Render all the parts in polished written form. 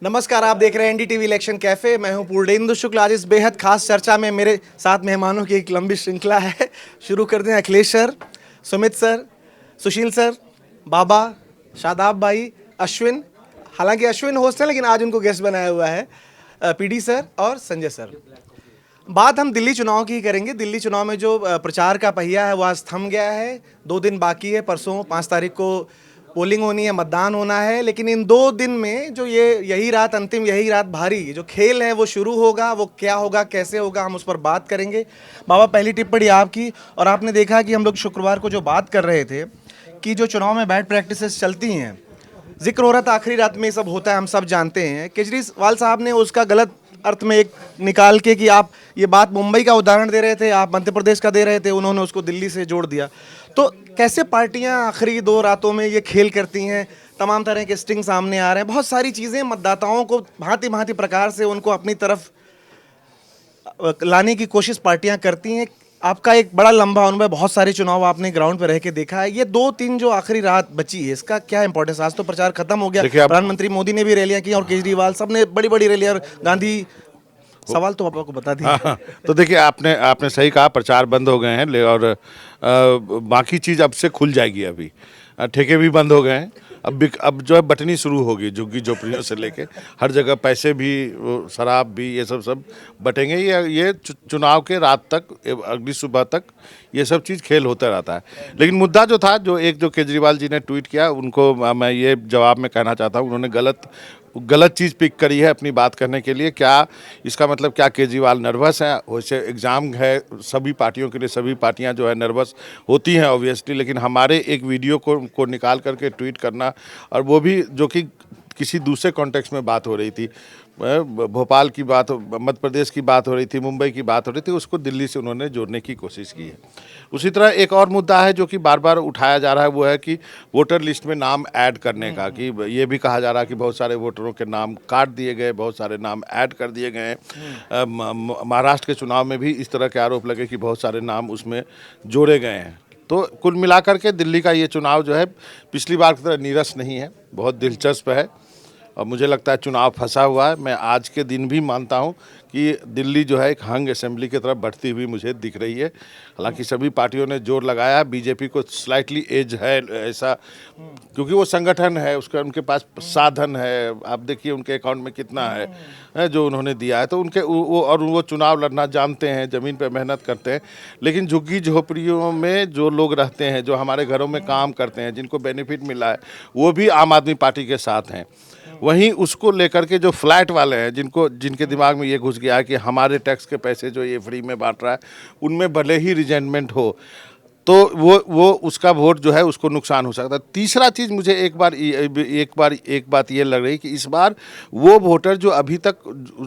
नमस्कार, आप देख रहे हैं एनडीटीवी इलेक्शन कैफे। मैं हूं पूर्णेंदु शुक्ल। आज इस बेहद खास चर्चा में मेरे साथ मेहमानों की एक लंबी श्रृंखला है। शुरू करते हैं अखिलेश सर, सुमित सर, सुशील सर, बाबा, शादाब भाई, अश्विन। हालांकि अश्विन होस्ट हैं लेकिन आज उनको गेस्ट बनाया हुआ है, पीडी सर और संजय सर। बात हम दिल्ली चुनाव की ही करेंगे। दिल्ली चुनाव में जो प्रचार का पहिया है वो आज थम गया है। 2 दिन बाकी है, परसों 5 तारीख को पोलिंग होनी है, मतदान होना है। लेकिन इन 2 दिन में जो यही रात अंतिम, यही रात भारी जो खेल है वो शुरू होगा। वो क्या होगा, कैसे होगा, हम उस पर बात करेंगे। बाबा, पहली टिप्पणी आपकी। और आपने देखा कि हम लोग शुक्रवार को जो बात कर रहे थे कि जो चुनाव में बैड प्रैक्टिसेस चलती हैं, जिक्र हो रहा था आखिरी रात में ये सब होता है, हम सब जानते हैं। केजरीवाल साहब ने उसका गलत अर्थ में एक निकाल के कि आप ये बात मुंबई का उदाहरण दे रहे थे, आप मध्य प्रदेश का दे रहे थे, उन्होंने उसको दिल्ली से जोड़ दिया। तो कैसे पार्टियां आखिरी 2 रातों में ये खेल करती हैं, तमाम तरह के स्टिंग सामने आ रहे हैं, बहुत सारी चीज़ें मतदाताओं को भांति भांति प्रकार से उनको अपनी तरफ लाने की कोशिश पार्टियां करती हैं। आपका एक बड़ा लंबा अनुभव, बहुत सारे चुनाव आपने ग्राउंड पर रह के देखा है। ये 2-3 जो आखिरी रात बची है, इसका क्या इंपॉर्टेंस? आज तो प्रचार खत्म हो गया, प्रधानमंत्री मोदी ने भी रैलियां की और केजरीवाल सब ने बड़ी बड़ी रैलियां, गांधी। सवाल तो आपको बता दिया। हाँ, तो देखिए आपने सही कहा, प्रचार बंद हो गए हैं और बाकी चीज़ अब से खुल जाएगी। अभी ठेके भी बंद हो गए हैं। अब जो है बटनी शुरू होगी, झुग्गी झोपड़ियों से लेके हर जगह पैसे भी, शराब भी, ये सब बटेंगे। ये चुनाव के रात तक, अगली सुबह तक ये सब चीज़ खेल होता रहता है। लेकिन मुद्दा जो था, जो केजरीवाल जी ने ट्वीट किया, उनको मैं ये जवाब में कहना चाहता हूँ, उन्होंने गलत चीज़ पिक करी है अपनी बात करने के लिए। क्या इसका मतलब, क्या केजरीवाल नर्वस हैं? वैसे एग्ज़ाम है सभी पार्टियों के लिए, सभी पार्टियां जो है नर्वस होती हैं ऑब्वियसली, लेकिन हमारे एक वीडियो को निकाल करके ट्वीट करना, और वो भी जो कि किसी दूसरे कॉन्टेक्स्ट में बात हो रही थी, भोपाल की बात, मध्य प्रदेश की बात हो रही थी, मुंबई की बात हो रही थी, उसको दिल्ली से उन्होंने जोड़ने की कोशिश की है। उसी तरह एक और मुद्दा है जो कि बार बार उठाया जा रहा है, वो है कि वोटर लिस्ट में नाम ऐड करने का। कि ये भी कहा जा रहा है कि बहुत सारे वोटरों के नाम काट दिए गए, बहुत सारे नाम ऐड कर दिए गए हैं। महाराष्ट्र के चुनाव में भी इस तरह के आरोप लगे कि बहुत सारे नाम उसमें जोड़े गए हैं। तो कुल मिलाकर के दिल्ली का ये चुनाव जो है पिछली बार की तरह नीरस नहीं है, बहुत दिलचस्प है। और मुझे लगता है चुनाव फंसा हुआ है। मैं आज के दिन भी मानता हूं कि दिल्ली जो है एक हंग असेंबली की तरफ बढ़ती हुई मुझे दिख रही है। हालांकि सभी पार्टियों ने जोर लगाया, बीजेपी को स्लाइटली एज है ऐसा, क्योंकि वो संगठन है, उनके पास साधन है। आप देखिए उनके अकाउंट में कितना है जो उन्होंने दिया है। तो वो चुनाव लड़ना जानते हैं, ज़मीन पर मेहनत करते हैं। लेकिन झुग्गी झोपड़ियों में जो लोग रहते हैं, जो हमारे घरों में काम करते हैं, जिनको बेनिफिट मिला है, वो भी आम आदमी पार्टी के साथ हैं। वहीं उसको लेकर के जो फ्लैट वाले हैं, जिनके दिमाग में ये घुस गया है कि हमारे टैक्स के पैसे जो ये फ्री में बांट रहा है, उनमें भले ही रिजेंटमेंट हो, तो वो उसका वोट जो है उसको नुकसान हो सकता है। तीसरा चीज़ मुझे एक बात ये लग रही कि इस बार वो वोटर जो अभी तक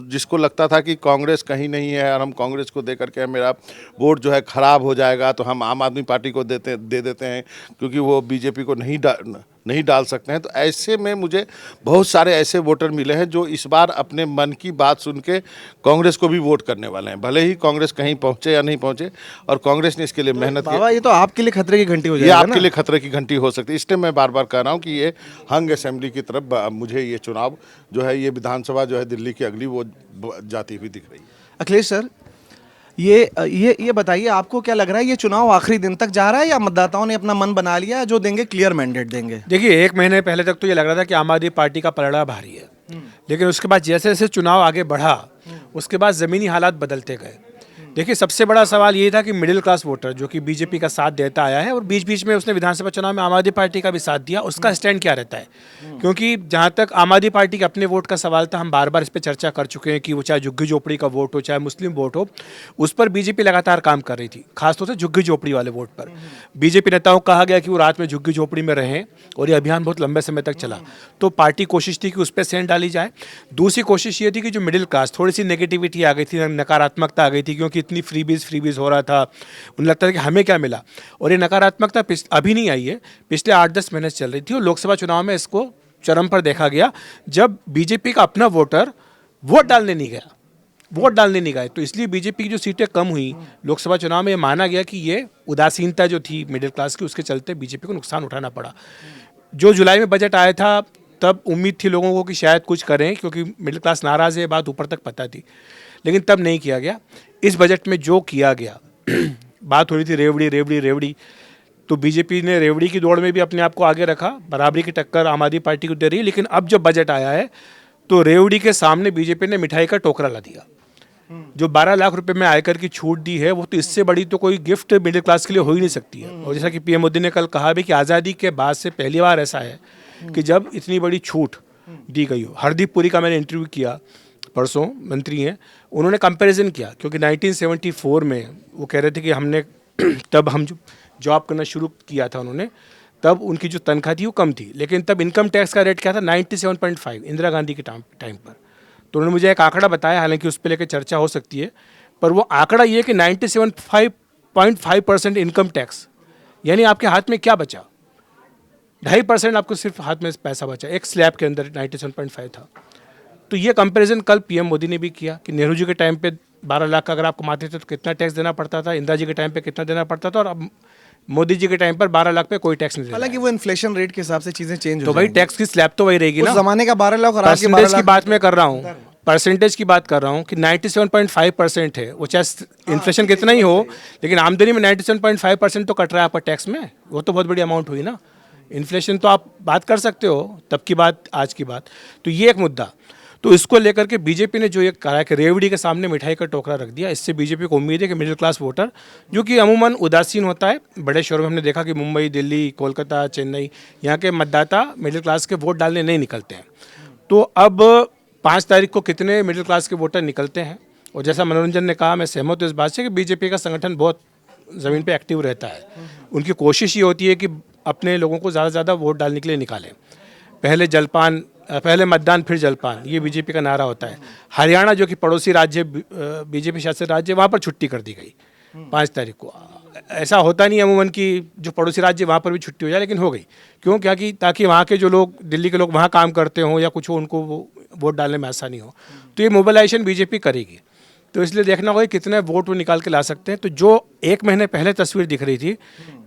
जिसको लगता था कि कांग्रेस कहीं नहीं है और हम कांग्रेस को दे करके मेरा वोट जो है ख़राब हो जाएगा, तो हम आम आदमी पार्टी को दे देते हैं क्योंकि वो बीजेपी को नहीं डाल सकते हैं। तो ऐसे में मुझे बहुत सारे ऐसे वोटर मिले हैं जो इस बार अपने मन की बात सुन के कांग्रेस को भी वोट करने वाले हैं, भले ही कांग्रेस कहीं पहुंचे या नहीं पहुंचे। और कांग्रेस ने इसके लिए मेहनत की। ये तो आपके लिए खतरे की घंटी हो जाएगी। ये आपके लिए खतरे की घंटी हो सकती है। इसलिए मैं बार बार कह रहा हूँ कि ये हंग असेंबली की तरफ मुझे ये चुनाव जो है, ये विधानसभा जो है दिल्ली की अगली, वो जाती हुई दिख रही है। अखिलेश सर, ये बताइए, आपको क्या लग रहा है, ये चुनाव आखिरी दिन तक जा रहा है या मतदाताओं ने अपना मन बना लिया, जो देंगे क्लियर मैंडेट देंगे? देखिए, 1 महीने पहले तक तो ये लग रहा था कि आम आदमी पार्टी का पलड़ा भारी है, लेकिन उसके बाद जैसे जैसे चुनाव आगे बढ़ा, उसके बाद ज़मीनी हालात बदलते गए। देखिए, सबसे बड़ा सवाल ये था कि मिडिल क्लास वोटर जो कि बीजेपी का साथ देता आया है, और बीच बीच में उसने विधानसभा चुनाव में आम आदमी पार्टी का भी साथ दिया, उसका स्टैंड क्या रहता है? क्योंकि जहाँ तक आम आदमी पार्टी के अपने वोट का सवाल था, हम बार बार इस पर चर्चा कर चुके हैं कि वो चाहे झुग्गी झोपड़ी का वोट हो, चाहे मुस्लिम वोट हो, उस पर बीजेपी लगातार काम कर रही थी, खासतौर से झुग्गी झोपड़ी वाले वोट पर। बीजेपी नेताओं को कहा गया कि वो रात में झुग्गी झोपड़ी में रहें, और ये अभियान बहुत लंबे समय तक चला। तो पार्टी कोशिश थी कि उस पर सेंध डाली जाए। दूसरी कोशिश ये थी कि जो मिडिल क्लास, थोड़ी सी नेगेटिविटी आ गई थी, नकारात्मकता आ गई थी, क्योंकि इतनी फ्रीबीज हो रहा था, उन्हें लगता था कि हमें क्या मिला। और ये नकारात्मकता अभी नहीं आई है, पिछले 8-10 महीने से चल रही थी। और लोकसभा चुनाव में इसको चरम पर देखा गया, जब बीजेपी का अपना वोटर वोट डालने नहीं गए। तो इसलिए बीजेपी की जो सीटें कम हुई लोकसभा चुनाव में, ये माना गया कि ये उदासीनता जो थी मिडिल क्लास की, उसके चलते बीजेपी को नुकसान उठाना पड़ा। जो जुलाई में बजट आया था, तब उम्मीद थी लोगों को कि शायद कुछ करें, क्योंकि मिडिल क्लास नाराज़ है, बात ऊपर तक पता थी, लेकिन तब नहीं किया गया। इस बजट में जो किया गया बात हो रही थी रेवड़ी रेवड़ी रेवड़ी, तो बीजेपी ने रेवड़ी की दौड़ में भी अपने आप को आगे रखा, बराबरी की टक्कर आम आदमी पार्टी को दे रही है। लेकिन अब जब बजट आया है तो रेवड़ी के सामने बीजेपी ने मिठाई का टोकरा ला दिया। जो 12 लाख रुपए में आयकर की छूट दी है, वो तो इससे बड़ी तो कोई गिफ्ट मिडिल क्लास के लिए हो ही नहीं सकती है। और जैसा कि पीएम मोदी ने कल कहा भी कि आज़ादी के बाद से पहली बार ऐसा है कि जब इतनी बड़ी छूट दी गई हो। हरदीप पुरी का मैंने इंटरव्यू किया परसों, मंत्री हैं, उन्होंने कंपैरिजन किया, क्योंकि 1974 में वो कह रहे थे कि हमने तब हम जॉब करना शुरू किया था उन्होंने, तब उनकी जो तनख्वाह थी वो कम थी, लेकिन तब इनकम टैक्स का रेट क्या था, 97.5, इंदिरा गांधी के टाइम पर। तो उन्होंने मुझे एक आंकड़ा बताया, हालांकि उस पर लेकर चर्चा हो सकती है, पर वो आंकड़ा ये कि 97.5% इनकम टैक्स, यानी आपके हाथ में क्या बचा, 2.5% आपको सिर्फ हाथ में पैसा बचा, एक स्लैब के अंदर 97.5 था। तो ये कंपैरिजन कल पीएम मोदी ने भी किया कि नेहरू जी के टाइम पे 12 लाख का अगर आप कमाते थे तो कितना टैक्स देना पड़ता था, इंदिरा जी के टाइम पे कितना देना पड़ता था, और अब मोदी जी के टाइम पर 12 लाख पे कोई टैक्स नहीं देना। हालांकि वो इन्फ्लेशन रेट के हिसाब से चीजें चेंज तो भाई टैक्स की स्लैब तो वही रहेगी ना। उस जमाने का 12 लाख और आज के 12 परसेंटेज की लाख बात मैं कर रहा हूँ, परसेंटेज की बात कर रहा हूँ कि 97.5% है वो, चाहे इन्फ्लेशन कितना ही हो, लेकिन आमदनी में 97.5% तो कट रहा है आपका टैक्स में, वो तो बहुत बड़ी अमाउंट हुई ना। इन्फ्लेशन तो आप बात कर सकते हो, तब की बात आज की बात, तो ये एक मुद्दा। तो इसको लेकर के बीजेपी ने जो ये कहा है कि रेवड़ी के सामने मिठाई का टोकरा रख दिया, इससे बीजेपी को उम्मीद है कि मिडिल क्लास वोटर, जो कि अमूमन उदासीन होता है बड़े शहरों में, हमने देखा कि मुंबई, दिल्ली, कोलकाता, चेन्नई, यहाँ के मतदाता मिडिल क्लास के वोट डालने नहीं निकलते हैं। तो अब 5 तारीख को कितने मिडिल क्लास के वोटर निकलते हैं, और जैसा मनोरंजन ने कहा, मैं सहमत हूँ इस बात से कि बीजेपी का संगठन बहुत ज़मीन पे एक्टिव रहता है। उनकी कोशिश ये होती है कि अपने लोगों को ज़्यादा से ज़्यादा वोट डालने के लिए निकालें। पहले मतदान फिर जलपान, ये बीजेपी का नारा होता है। हरियाणा जो कि पड़ोसी राज्य, बीजेपी शासित राज्य, वहाँ पर छुट्टी कर दी गई 5 तारीख को। ऐसा होता नहीं अमूमन कि जो पड़ोसी राज्य वहाँ पर भी छुट्टी हो जाए, लेकिन हो गई। क्यों? क्या कि ताकि वहाँ के जो लोग, दिल्ली के लोग वहाँ काम करते हों या कुछ हो, उनको वो वोट डालने में आसानी हो। तो ये मोबिलाइजेशन बीजेपी करेगी, तो इसलिए देखना होगा कितने वोट वो निकाल के ला सकते हैं। तो जो 1 महीने पहले तस्वीर दिख रही थी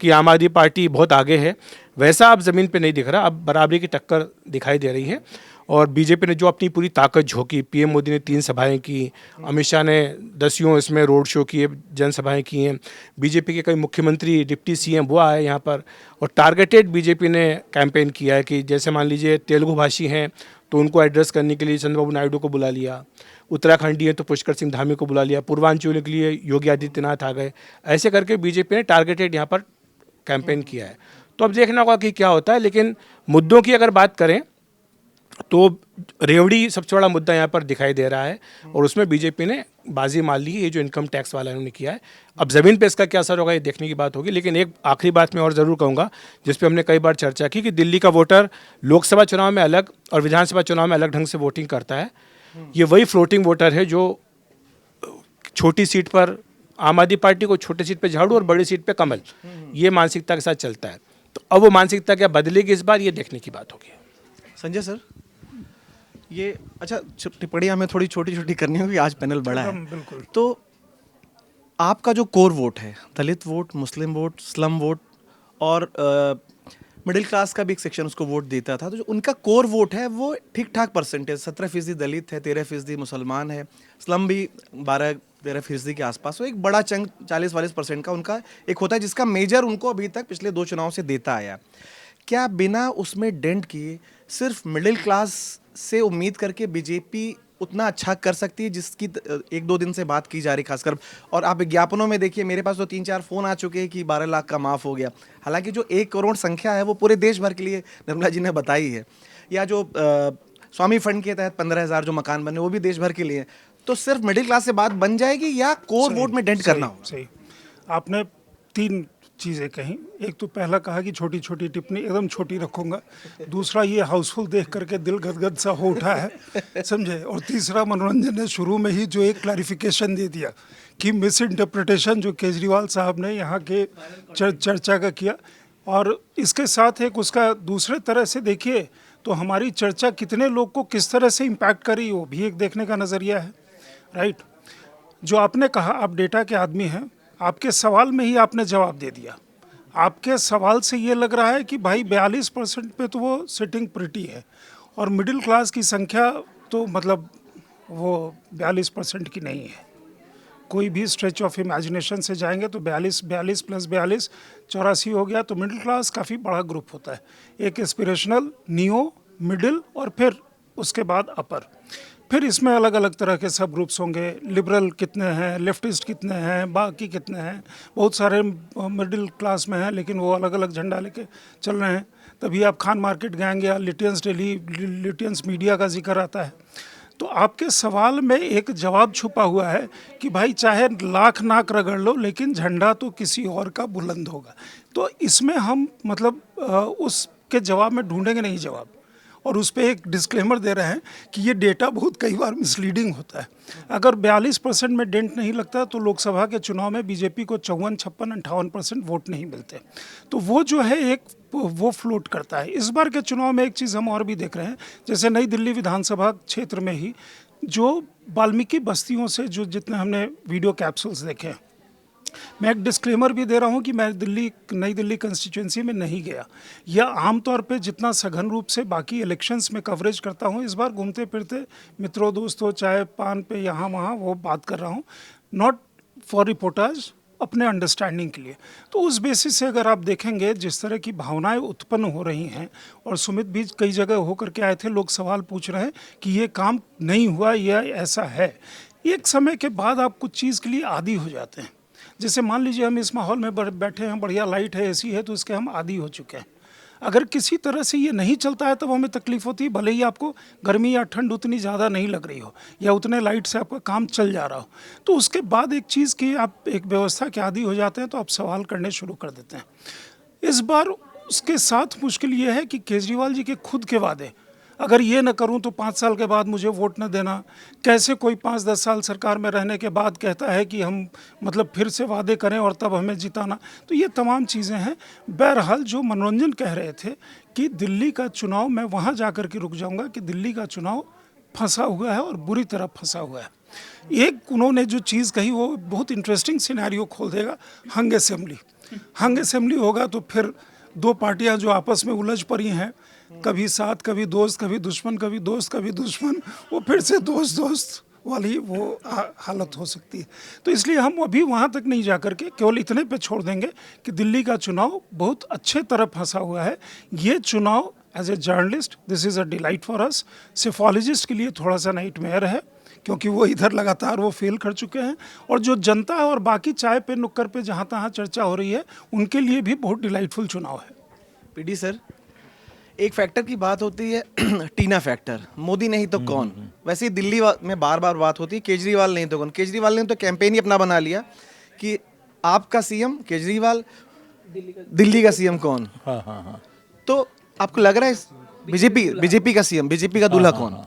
कि आम आदमी पार्टी बहुत आगे है, वैसा अब ज़मीन पे नहीं दिख रहा। अब बराबरी की टक्कर दिखाई दे रही है, और बीजेपी ने जो अपनी पूरी ताकत झोंकी, पीएम मोदी ने 3 सभाएं की, अमित शाह ने 10 इसमें रोड शो किए, जनसभाएं की हैं, बीजेपी के कई मुख्यमंत्री, डिप्टी सीएम वो आए यहाँ पर, और टारगेटेड बीजेपी ने कैंपेन किया है कि जैसे मान लीजिए तेलुगु भाषी हैं तो उनको एड्रेस करने के लिए चंद्रबाबू नायडू को बुला लिया, उत्तराखंडी है तो पुष्कर सिंह धामी को बुला लिया, पूर्वांचल के लिए योगी आदित्यनाथ आ गए। ऐसे करके बीजेपी ने टारगेटेड यहाँ पर कैंपेन किया है। तो अब देखना होगा कि क्या होता है, लेकिन मुद्दों की अगर बात करें तो रेवड़ी सबसे बड़ा मुद्दा यहाँ पर दिखाई दे रहा है, और उसमें बीजेपी ने बाजी मार ली है। ये जो इनकम टैक्स वाला इन्होंने किया है, अब ज़मीन पे इसका क्या असर होगा ये देखने की बात होगी। लेकिन एक आखिरी बात मैं और ज़रूर कहूँगा, जिस पे हमने कई बार चर्चा की, कि दिल्ली का वोटर लोकसभा चुनाव में अलग और विधानसभा चुनाव में अलग ढंग से वोटिंग करता है। ये वही फ्लोटिंग वोटर है जो छोटी सीट पर आम आदमी पार्टी को, छोटी सीट पर झाड़ू और बड़ी सीट पर कमल, ये मानसिकता के साथ चलता है। तो अब वो मानसिकता क्या बदलेगी इस बार, ये देखने की बात होगी। संजय सर, ये अच्छा टिप्पणी हमें थोड़ी छोटी छोटी करनी होगी, आज पैनल बड़ा है। बिल्कुल। तो आपका जो कोर वोट है, दलित वोट, मुस्लिम वोट, स्लम वोट और मिडिल क्लास का भी एक सेक्शन उसको वोट देता था, तो जो उनका कोर वोट है वो ठीक ठाक परसेंटेज, 17% दलित है, 13% मुसलमान है, स्लम भी 12-13% के आसपास। तो एक बड़ा चंक 40-42% का उनका एक होता है, जिसका मेजर उनको अभी तक पिछले 2 चुनाव से देता आया। क्या बिना उसमें डेंट किए सिर्फ मिडिल क्लास से उम्मीद करके बीजेपी उतना अच्छा कर सकती है, जिसकी 1-2 दिन से बात की जा रही खासकर? और आप विज्ञापनों में देखिए, मेरे पास तो 3-4 फ़ोन आ चुके हैं कि 12 लाख का माफ़ हो गया। हालांकि जो 1 करोड़ संख्या है वो पूरे देश भर के लिए निर्मला जी ने बताई है, या जो स्वामी फंड के तहत 15,000 जो मकान बने वो भी देश भर के लिए। तो सिर्फ मिडिल क्लास से बात बन जाएगी या कोर वोट में डेंट करना होगा? सही, आपने 3 चीज़ें कहीं। एक तो पहला कहा कि छोटी छोटी टिप्पणी, एकदम छोटी रखूंगा। दूसरा, ये हाउसफुल देख करके दिल गदगद सा हो उठा है, समझे। और तीसरा, मनोरंजन ने शुरू में ही जो एक क्लैरिफिकेशन दे दिया कि मिस इंटरप्रिटेशन जो केजरीवाल साहब ने यहाँ के चर्चा का किया, और इसके साथ एक उसका दूसरे तरह से देखिए तो हमारी चर्चा कितने लोग को किस तरह से इम्पैक्ट करी, वो भी एक देखने का नज़रिया है, राइट। जो आपने कहा, आप डेटा के आदमी हैं, आपके सवाल में ही आपने जवाब दे दिया। आपके सवाल से ये लग रहा है कि भाई 42% पे तो वो सिटिंग प्रिटी है, और मिडिल क्लास की संख्या तो मतलब वो 42% की नहीं है। कोई भी स्ट्रेच ऑफ इमेजिनेशन से जाएंगे तो 42 प्लस 42 84 हो गया। तो मिडिल क्लास काफ़ी बड़ा ग्रुप होता है। एक एस्पिरेशनल, नियो, मिडिल और फिर उसके बाद अपर। फिर इसमें अलग अलग तरह के सब ग्रुप्स होंगे। लिबरल कितने हैं, लेफ्टिस्ट कितने हैं, बाकी कितने हैं। बहुत सारे मिडिल क्लास में हैं लेकिन वो अलग अलग झंडा लेके चल रहे हैं। तभी आप खान मार्केट गएंगे या लिटियंस मीडिया का जिक्र आता है। तो आपके सवाल में एक जवाब छुपा हुआ है कि भाई चाहे लाख नाक रगड़ लो लेकिन झंडा तो किसी और का बुलंद होगा। तो इसमें हम मतलब उसके जवाब में ढूंढेंगे नहीं जवाब। और उस पर एक डिस्क्लेमर दे रहे हैं कि ये डेटा बहुत कई बार मिसलीडिंग होता है। अगर 42% में डेंट नहीं लगता तो लोकसभा के चुनाव में बीजेपी को 54, 56, 58% वोट नहीं मिलते। तो वो जो है एक वो फ्लोट करता है। इस बार के चुनाव में एक चीज़ हम और भी देख रहे हैं, जैसे नई दिल्ली विधानसभा क्षेत्र में ही जो वाल्मीकि बस्तियों से जो जितने हमने वीडियो कैप्सूल्स देखे हैं, मैं एक डिस्क्लेमर भी दे रहा हूं कि मैं नई दिल्ली कंस्टिट्यूंसी में नहीं गया या आमतौर पे जितना सघन रूप से बाकी इलेक्शंस में कवरेज करता हूं, इस बार घूमते फिरते मित्रों दोस्तों चाय पान पे यहाँ वहाँ वो बात कर रहा हूं, नॉट फॉर रिपोर्टाज, अपने अंडरस्टैंडिंग के लिए। तो उस बेसिस से अगर आप देखेंगे जिस तरह की भावनाएं उत्पन्न हो रही हैं, और सुमित भी कई जगह होकर के आए थे, लोग सवाल पूछ रहे हैं कि ये काम नहीं हुआ या ऐसा है। एक समय के बाद आप कुछ चीज़ के लिए आदी हो जाते हैं। जैसे मान लीजिए हम इस माहौल में बैठे हैं, बढ़िया लाइट है, एसी है, तो इसके हम आदी हो चुके हैं। अगर किसी तरह से ये नहीं चलता है तब हमें तकलीफ होती है, भले ही आपको गर्मी या ठंड उतनी ज़्यादा नहीं लग रही हो या उतने लाइट से आपका काम चल जा रहा हो। तो उसके बाद एक चीज़ की आप एक व्यवस्था के आदी हो जाते हैं तो आप सवाल करने शुरू कर देते हैं। इस बार उसके साथ मुश्किल ये है कि केजरीवाल जी के खुद के वादे, अगर ये न करूं तो 5 साल के बाद मुझे वोट न देना, कैसे कोई 5-10 साल सरकार में रहने के बाद कहता है कि हम मतलब फिर से वादे करें और तब हमें जिताना। तो ये तमाम चीज़ें हैं। बहरहाल जो मनोरंजन कह रहे थे कि दिल्ली का चुनाव, मैं वहाँ जा कर के रुक जाऊँगा कि दिल्ली का चुनाव फंसा हुआ है और बुरी तरह फंसा हुआ है। एक उन्होंने जो चीज़ कही वो बहुत इंटरेस्टिंग सिनेरियो खोल देगा। हंग असेंबली होगा तो फिर दो पार्टियां जो आपस में उलझ पड़ी हैं, कभी साथ कभी दोस्त, कभी दुश्मन, कभी दोस्त कभी दुश्मन, वो फिर से दोस्त वाली वो हालत हो सकती है। तो इसलिए हम अभी वहाँ तक नहीं जा कर के केवल इतने पे छोड़ देंगे कि दिल्ली का चुनाव बहुत अच्छे तरह फंसा हुआ है। ये चुनाव as a journalist this is a delight for us. Psephologist के लिए थोड़ा सा नाइटमेयर है क्योंकि वो इधर लगातार वो फेल कर चुके हैं, और जो जनता है और बाकी चाय पे नुक्कड़ पे जहाँ तहाँ चर्चा हो रही है उनके लिए भी बहुत डिलाइटफुल चुनाव है। पीडी सर, एक फैक्टर की बात होती है टीना फैक्टर, मोदी नहीं तो कौन। वैसे ही दिल्ली में बार बार बात होती है केजरीवाल नहीं तो कौन। केजरीवाल ने तो कैंपेन ही अपना बना लिया कि आपका सीएम केजरीवाल, दिल्ली का सीएम कौन। हाँ। तो आपको लग रहा है बीजेपी का सीएम, बीजेपी का दूल्हा कौन।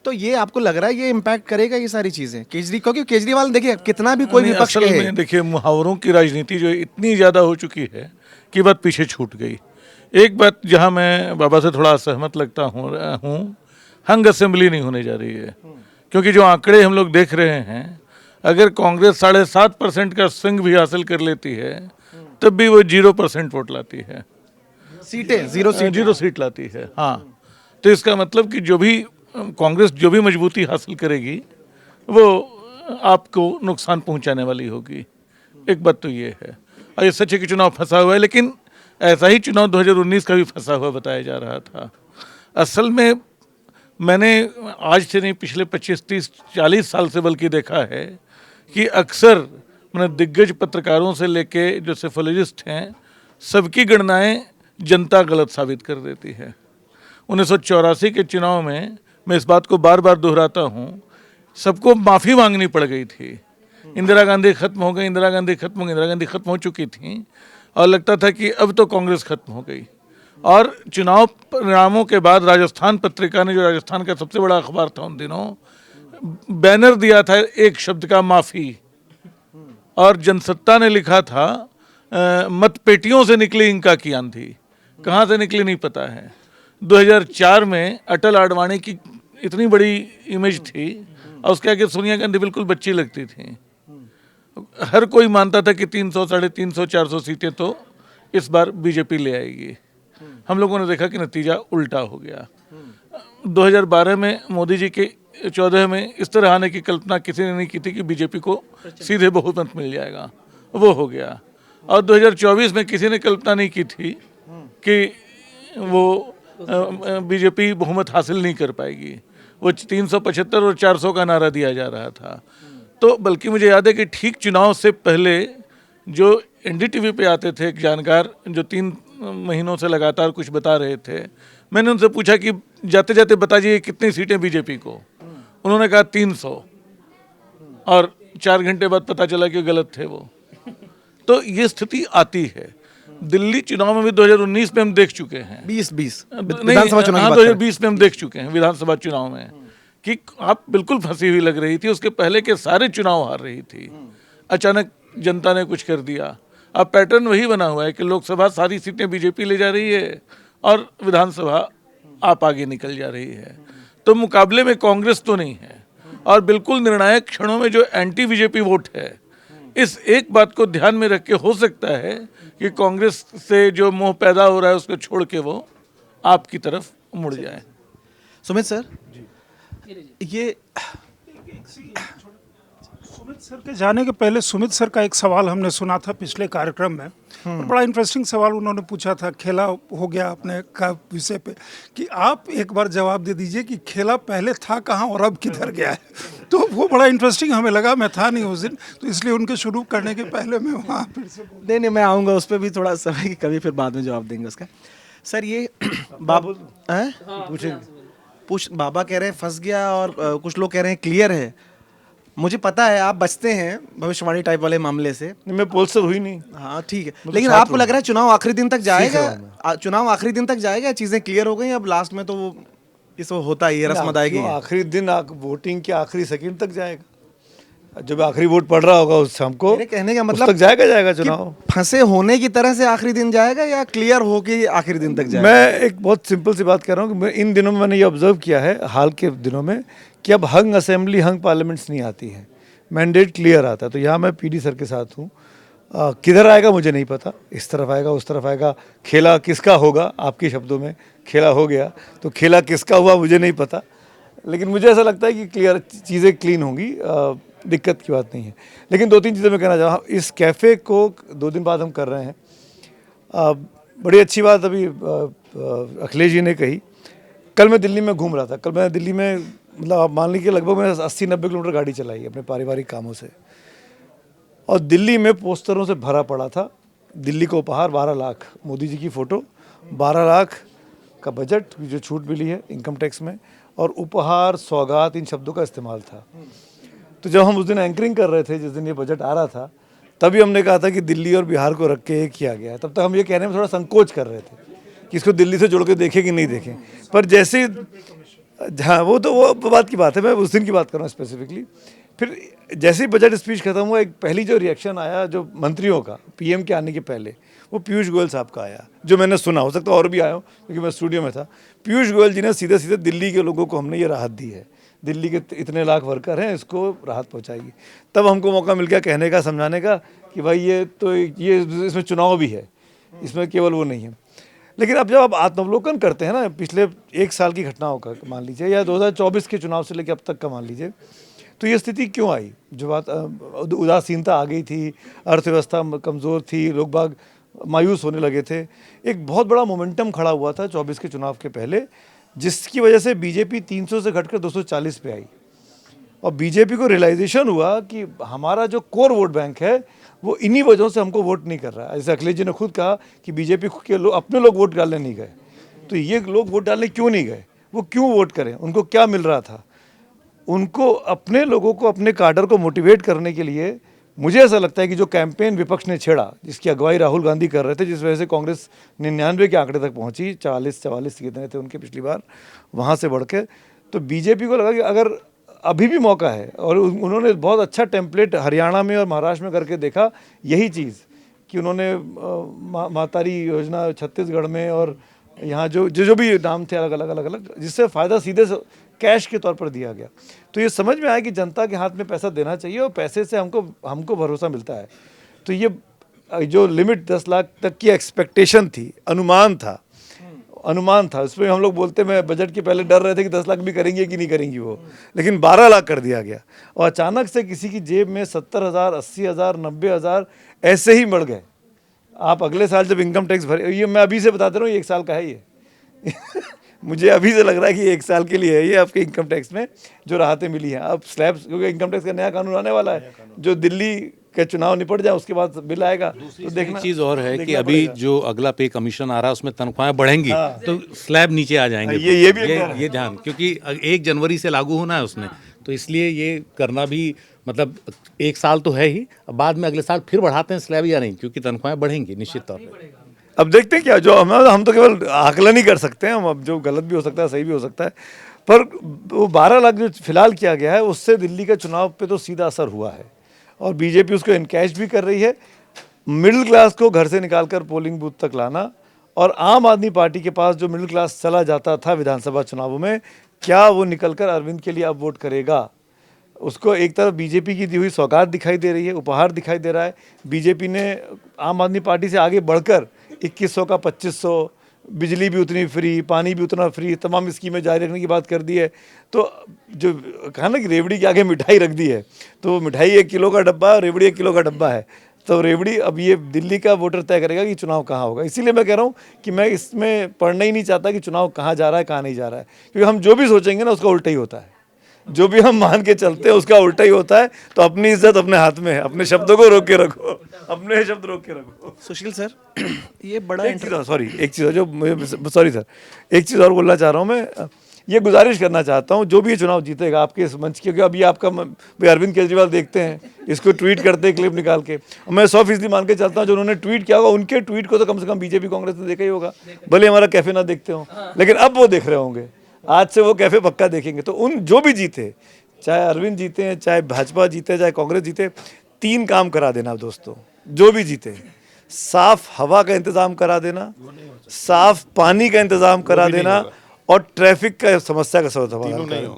तो ये आपको लग रहा है ये इम्पैक्ट करेगा ये सारी चीजें क्योंकि केजरीवाल देखिए कितना भी कोई विपक्ष असल कहे, में देखिए मुहावरों की राजनीति जो इतनी ज़्यादा हो चुकी है कि बात पीछे छूट गई। एक बात जहां मैं बाबा से थोड़ा असहमत लगता हूँ, हंग असेंबली नहीं होने जा रही है। क्योंकि जो आंकड़े हम लोग देख रहे हैं, अगर कांग्रेस 7.5% का स्विंग भी हासिल कर लेती है तब भी वो 0% वोट लाती है, सीटें जीरो सीट लाती है। हाँ, तो इसका मतलब कि जो भी कांग्रेस जो भी मजबूती हासिल करेगी वो आपको नुकसान पहुंचाने वाली होगी। एक बात तो ये है। और ये सच है कि चुनाव फंसा हुआ है, लेकिन ऐसा ही चुनाव 2019 का भी फंसा हुआ बताया जा रहा था। असल में मैंने आज से नहीं पिछले 25, 30, 40 साल से बल्कि देखा है कि अक्सर मैंने दिग्गज पत्रकारों से लेके जो सेफोलॉजिस्ट हैं, सबकी गणनाएं जनता गलत साबित कर देती है। 1984 के चुनाव में मैं इस बात को बार बार दोहराता हूँ, सबको माफ़ी मांगनी पड़ गई थी। इंदिरा गांधी खत्म हो गई, इंदिरा गांधी खत्म हो चुकी थी और लगता था कि अब तो कांग्रेस खत्म हो गई। और चुनाव परिणामों के बाद राजस्थान पत्रिका ने, जो राजस्थान का सबसे बड़ा अखबार था उन दिनों, बैनर दिया था एक शब्द का, माफ़ी। और जनसत्ता ने लिखा था मत पेटियों से निकली इंका की आंधी। कहाँ से निकली नहीं पता है। 2004 में अटल आडवाणी की इतनी बड़ी इमेज थी और उसके आगे सोनिया गांधी बिल्कुल बच्ची लगती थी। हर कोई मानता था कि 300, 350, 400 सीटें तो इस बार बीजेपी ले आएगी। हम लोगों ने देखा कि नतीजा उल्टा हो गया। 2012 में मोदी जी के 14 में इस तरह आने की कल्पना किसी ने नहीं की थी कि बीजेपी को सीधे बहुमत मिल जाएगा, वो हो गया। और 2024 में किसी ने कल्पना नहीं की थी कि वो बीजेपी बहुमत हासिल नहीं कर पाएगी। वो 375 और 400 का नारा दिया जा रहा था। तो बल्कि मुझे याद है कि ठीक चुनाव से पहले जो एनडीटीवी पे आते थे एक जानकार जो 3 महीनों से लगातार कुछ बता रहे थे, मैंने उनसे पूछा कि जाते जाते बताइए कितनी सीटें बीजेपी को। उन्होंने कहा 300, और 4 घंटे बाद पता चला कि गलत थे वो। तो ये स्थिति आती है। दिल्ली चुनाव में भी 2019 में हम देख चुके हैं, 20 विधानसभा चुनाव, हाँ 2020 में हम देख चुके हैं विधानसभा चुनाव में कि आप बिल्कुल फंसी हुई लग रही थी। उसके पहले के सारे चुनाव हार रही थी, अचानक जनता ने कुछ कर दिया। अब पैटर्न वही बना हुआ है कि लोकसभा सारी सीटें बीजेपी ले जा रही है और विधानसभा आप आगे निकल जा रही है। तो मुकाबले में कांग्रेस तो नहीं है। और बिल्कुल निर्णायक क्षणों में जो एंटी बीजेपी वोट है, इस एक बात को ध्यान में रख के हो सकता है कि कांग्रेस से जो मोह पैदा हो रहा है उसको छोड़ के वो आपकी तरफ मुड़ जाए। सुमित सर, ये सुमित सर के जाने के पहले सुमित सर का एक सवाल हमने सुना था पिछले कार्यक्रम में, और बड़ा इंटरेस्टिंग सवाल उन्होंने पूछा था, खेला हो गया अपने का विषय पे, कि आप एक बार जवाब दे दीजिए कि खेला पहले था कहाँ और अब किधर गया है। तो वो बड़ा इंटरेस्टिंग हमें लगा, मैं था नहीं उस दिन, तो इसलिए उनके शुरू करने के पहले मैं वहाँ फिर से नहीं, मैं आऊँगा उस पर भी थोड़ा समय, कभी फिर बाद में जवाब देंगे उसका। सर ये बाबू बाबा कह रहे हैं फंस गया, और कुछ लोग कह रहे हैं क्लियर है। मुझे पता है आप बचते हैं भविष्यवाणी टाइप वाले मामले से। मैं पोलसर हुई नहीं। हाँ ठीक है, लेकिन आपको लग रहा है चुनाव आखिरी दिन तक जाएगा? चुनाव आखिरी दिन तक जाएगा, चीजें क्लियर हो गई, अब लास्ट में तो वो इस होता ही है, रस्म अदायगी है। आखिरी दिन वोटिंग के आखिरी सेकंड तक जाएगा, जब आखिरी वोट पड़ रहा होगा उस हमको, मेरे कहने का उस मतलब तक जाएगा चुनाव। फंसे होने की तरह से आखिरी दिन जाएगा या क्लियर हो के आखिरी दिन तक जाएगा? मैं एक बहुत सिंपल सी बात कर रहा हूँ कि मैं इन दिनों में मैंने ये ऑब्जर्व किया है, हाल के दिनों में, कि अब हंग असेंबली, हंग पार्लियामेंट्स नहीं आती है, मैंडेट क्लियर आता है। तो यहाँ मैं पीडी सर के साथ हूँ। किधर आएगा मुझे नहीं पता, इस तरफ आएगा उस तरफ आएगा, खेला किसका होगा, आपके शब्दों में खेला हो गया, तो खेला किसका हुआ मुझे नहीं पता, लेकिन मुझे ऐसा लगता है कि क्लियर चीज़ें क्लीन होंगी, दिक्कत की बात नहीं है। लेकिन 2-3 चीज़ें मैं कहना चाहूँ। इस कैफ़े को 2 दिन बाद हम कर रहे हैं, बड़ी अच्छी बात अभी अखिलेश जी ने कही। कल मैं दिल्ली में घूम रहा था, कल मैं दिल्ली में, मतलब आप मान लीजिए लगभग मैंने 80-90 किलोमीटर गाड़ी चलाई अपने पारिवारिक कामों से, और दिल्ली में पोस्टरों से भरा पड़ा था। दिल्ली को उपहार 12 लाख, मोदी जी की फ़ोटो, 12 लाख का बजट जो छूट मिली है इनकम टैक्स में, और उपहार, सौगात, इन शब्दों का इस्तेमाल था। तो जब हम उस दिन एंकरिंग कर रहे थे, जिस दिन ये बजट आ रहा था, तभी हमने कहा था कि दिल्ली और बिहार को रख के किया गया है। तब तक हम ये कहने में थोड़ा संकोच कर रहे थे कि इसको दिल्ली से जोड़ के देखें कि नहीं देखें, पर जैसे, हाँ वो बात की बात है, मैं उस दिन की बात कर रहा हूँ स्पेसिफिकली। फिर जैसे ही बजट स्पीच खत्म हुआ, एक पहली जो रिएक्शन आया जो मंत्रियों का पीएम के आने के पहले, वो पीयूष गोयल साहब का आया, जो मैंने सुना, हो सकता है और भी आया हो क्योंकि मैं स्टूडियो में था। पीयूष गोयल जी ने सीधे सीधे दिल्ली के लोगों को हमने ये राहत दी है, दिल्ली के इतने लाख वर्कर हैं, इसको राहत पहुंचाएगी। तब हमको मौका मिल गया कहने का, समझाने का कि भाई ये इसमें चुनाव भी है, इसमें केवल वो नहीं है। लेकिन अब जब आप आत्मावलोकन करते हैं ना, पिछले 1 साल की घटनाओं का मान लीजिए, या 2024 के चुनाव से लेकर अब तक का मान लीजिए, तो ये स्थिति क्यों आई? जो बात उदासीनता आ गई थी, अर्थव्यवस्था कमज़ोर थी, लोग बाग मायूस होने लगे थे। एक बहुत बड़ा मोमेंटम खड़ा हुआ था 24 के चुनाव के पहले, जिसकी वजह से बीजेपी 300 से घटकर 240 पे आई, और बीजेपी को रियलाइजेशन हुआ कि हमारा जो कोर वोट बैंक है वो इन्हीं वजहों से हमको वोट नहीं कर रहा है। जैसे अखिलेश जी ने खुद कहा कि बीजेपी के लोग, अपने लोग वोट डालने नहीं गए, तो ये लोग वोट डालने क्यों नहीं गए, वो क्यों वोट करें, उनको क्या मिल रहा था? उनको अपने लोगों को, अपने काडर को मोटिवेट करने के लिए, मुझे ऐसा लगता है कि जो कैंपेन विपक्ष ने छेड़ा, जिसकी अगुवाई राहुल गांधी कर रहे थे, जिस वजह से कांग्रेस 99 के आंकड़े तक पहुंची, 44 कितने थे उनके पिछली बार, वहां से बढ़ के, तो बीजेपी को लगा कि अगर अभी भी मौका है, और उन्होंने बहुत अच्छा टेम्पलेट हरियाणा में और महाराष्ट्र में करके देखा, यही चीज़ कि उन्होंने मातारी योजना छत्तीसगढ़ में, और यहाँ जो भी नाम थे अलग, जिससे फ़ायदा सीधे कैश के तौर पर दिया गया। तो ये समझ में आया कि जनता के हाथ में पैसा देना चाहिए, और पैसे से हमको भरोसा मिलता है। तो ये जो लिमिट 10 लाख तक की एक्सपेक्टेशन थी, अनुमान था, अनुमान था, उसमें हम लोग बोलते मैं बजट के पहले डर रहे थे कि 10 लाख भी करेंगे कि नहीं करेंगी वो, लेकिन 12 लाख कर दिया गया और अचानक से किसी की जेब में 70,000, 80,000, 90,000 ऐसे ही बढ़ गए। आप अगले साल जब इनकम टैक्स भरे, ये मैं अभी से बता दे रहा हूँ, ये 1 साल का है ये मुझे अभी से लग रहा है कि 1 साल के लिए है ये आपके इनकम टैक्स में जो राहतें मिली हैं। अब स्लैब्स, क्योंकि इनकम टैक्स का नया कानून आने वाला है, जो दिल्ली के चुनाव निपट जाए उसके बाद बिल आएगा तो देखना। चीज और है कि देखना अभी पड़ेगा। जो अगला पे कमीशन आ रहा है उसमें तनख्वाहें बढ़ेंगी तो स्लैब नीचे आ जाएंगे। ये भी एक डर है। ये ध्यान, क्योंकि 1 जनवरी से लागू होना है उसने, तो इसलिए ये करना भी मतलब 1 साल तो है ही, अब बाद में अगले साल फिर बढ़ाते हैं स्लैब या नहीं, क्योंकि तनख्वाहें बढ़ेंगी निश्चित तौर पर। अब देखते हैं क्या, जो हम तो केवल आकलन ही कर सकते हैं, हम अब जो गलत भी हो सकता है सही भी हो सकता है, पर वो 12 लाख जो फिलहाल किया गया है उससे दिल्ली के चुनाव पे तो सीधा असर हुआ है और बीजेपी उसको इनकैश भी कर रही है। मिडिल क्लास को घर से निकालकर पोलिंग बूथ तक लाना और आम आदमी पार्टी के पास जो मिडिल क्लास चला जाता था विधानसभा चुनावों में, क्या वो निकलकर अरविंद के लिए अब वोट करेगा? उसको एक तरफ बीजेपी की दी हुई सौगात दिखाई दे रही है, उपहार दिखाई दे रहा है। बीजेपी ने आम आदमी पार्टी से आगे बढ़कर 2100 का 2500, बिजली भी उतनी फ्री, पानी भी उतना फ्री, तमाम स्कीमें जारी रखने की बात कर दी है। तो जो कहा ना कि रेवड़ी के आगे मिठाई रख दी है, तो मिठाई 1 किलो का डब्बा है और रेवड़ी 1 किलो का डब्बा है, तो रेवड़ी अब ये दिल्ली का वोटर तय करेगा कि चुनाव कहाँ होगा। इसीलिए मैं कह रहा हूँ कि मैं इसमें पढ़ना ही नहीं चाहता कि चुनाव कहाँ जा रहा है कहाँ नहीं जा रहा है, क्योंकि हम जो भी सोचेंगे ना उसका उल्टा ही होता है, जो भी हम मान के चलते हैं उसका उल्टा ही होता है। तो अपनी इज्जत अपने हाथ में है, अपने शब्दों को रोक के रखो, अपने शब्द रोक के रखो। सुशील सर, ये बड़ा एक चीज़ और सॉरी सर, एक चीज़ और बोलना चाह रहा हूँ मैं, ये गुजारिश करना चाहता हूँ जो भी ये चुनाव जीतेगा आपके इस मंच, क्योंकि अभी आपका भाई अरविंद केजरीवाल देखते हैं इसको, ट्वीट करते हैं क्लिप निकाल के, और मैं 100% मान के चलता हूँ जो उन्होंने ट्वीट किया होगा उनके ट्वीट को तो कम से कम बीजेपी कांग्रेस ने देखा ही होगा, भले हमारा कैफे ना देखते हो, लेकिन अब वो देख रहे होंगे, आज से वो कैफे पक्का देखेंगे। तो उन जो भी जीते, चाहे अरविंद जीते हैं, चाहे भाजपा जीते, चाहे कांग्रेस जीते, 3 काम करा देना दोस्तों, जो भी जीते, साफ हवा का इंतजाम करा देना, साफ पानी का इंतजाम करा देना और ट्रैफिक का समस्या का समाधान करना।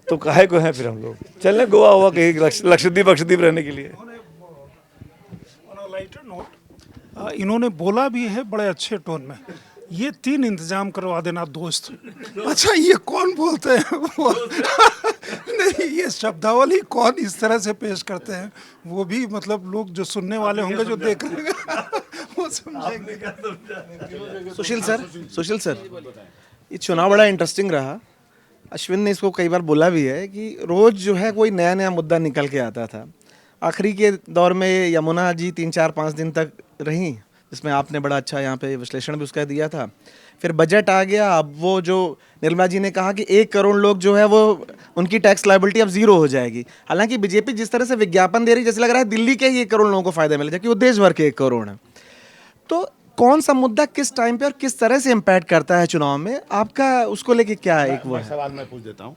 तो काहे को हैं फिर हम लोग, चलें गोवा हुआ कहीं लक्षद्वीप रहने के लिए। On a lighter note, इन्होंने बोला भी है बड़े अच्छे टोन में, ये 3 इंतजाम करवा देना दोस्त। अच्छा, ये कौन बोलते हैं वो नहीं, ये शब्दावली कौन इस तरह से पेश करते हैं, वो भी मतलब लोग जो सुनने वाले होंगे, जो देख रहे हैं वो समझेंगे। सुशील सर, ये चुनाव बड़ा इंटरेस्टिंग रहा। अश्विन ने इसको कई बार बोला भी है कि रोज जो है कोई नया नया मुद्दा निकल के आता था। आखिरी के दौर में यमुना जी 3-4-5 दिन तक रही, जिसमें आपने बड़ा अच्छा यहाँ पे विश्लेषण भी उसका दिया था। फिर बजट आ गया, अब वो जो निर्मला जी ने कहा कि 1 करोड़ लोग जो है वो उनकी टैक्स लायबिलिटी अब 0 हो जाएगी। हालांकि बीजेपी जिस तरह से विज्ञापन दे रही है, जैसे लग रहा है दिल्ली के ही 1 करोड़ लोगों को फायदा मिलेगा, कि वो देश भर के 1 करोड़ हैं। तो कौन सा मुद्दा किस टाइम पे और किस तरह से इम्पैक्ट करता है चुनाव में, आपका उसको लेके क्या है? एक वो है सवाल मैं पूछ देता हूँ,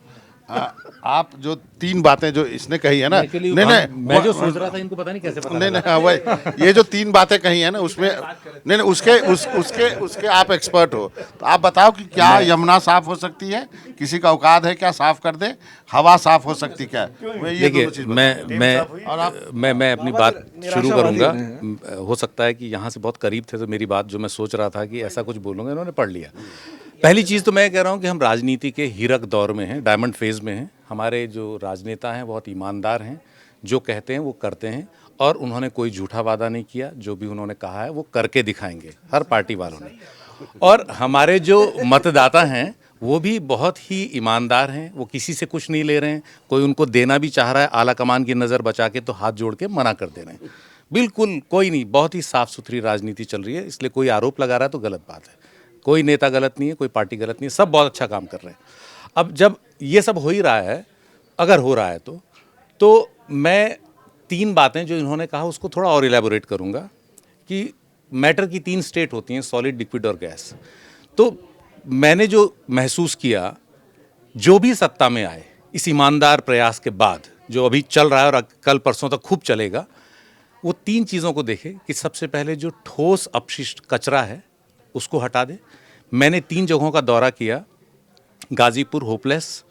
आप जो 3 बातें जो इसने कही है ना, Actually, नहीं मैं जो सोच रहा था इनको पता नहीं कैसे पता नहीं लगा। नहीं, हाँ, वही ये जो 3 बातें कही है ना उसमें, नहीं उसके आप एक्सपर्ट हो, तो आप बताओ कि क्या यमुना साफ हो सकती है, किसी का औकात है क्या साफ कर दे, हवा साफ हो सकती क्या? ये दोनों चीज़ देखिए, मैं अपनी बात शुरू करूंगा। हो सकता है कि यहाँ से बहुत करीब थे, तो मेरी बात जो मैं सोच रहा था कि ऐसा कुछ बोलूँगा, इन्होंने पढ़ लिया। पहली चीज़ तो मैं कह रहा हूँ कि हम राजनीति के हीरक दौर में हैं, डायमंड फेज में हैं। हमारे जो राजनेता हैं बहुत ईमानदार हैं, जो कहते हैं वो करते हैं, और उन्होंने कोई झूठा वादा नहीं किया। जो भी उन्होंने कहा है वो करके दिखाएंगे, हर पार्टी वालों ने। और हमारे जो मतदाता हैं वो भी बहुत ही ईमानदार हैं, वो किसी से कुछ नहीं ले रहे हैं। कोई उनको देना भी चाह रहा है आला कमान की नज़र बचा के, तो हाथ जोड़ के मना कर दे रहे हैं। बिल्कुल कोई नहीं, बहुत ही साफ़ सुथरी राजनीति चल रही है। इसलिए कोई आरोप लगा रहा है तो गलत बात है। कोई नेता गलत नहीं है, कोई पार्टी गलत नहीं है, सब बहुत अच्छा काम कर रहे हैं। अब जब ये सब हो ही रहा है, अगर हो रहा है तो मैं 3 बातें जो इन्होंने कहा उसको थोड़ा और इलेबोरेट करूँगा कि मैटर की 3 स्टेट होती हैं, सॉलिड, लिक्विड और गैस। तो मैंने जो महसूस किया, जो भी सत्ता में आए इस ईमानदार प्रयास के बाद, जो अभी चल रहा है और कल परसों तक खूब चलेगा, वो 3 चीज़ों को देखे कि सबसे पहले जो ठोस अपशिष्ट कचरा है उसको हटा दे। मैंने 3 जगहों का दौरा किया, गाजीपुर होपलेस,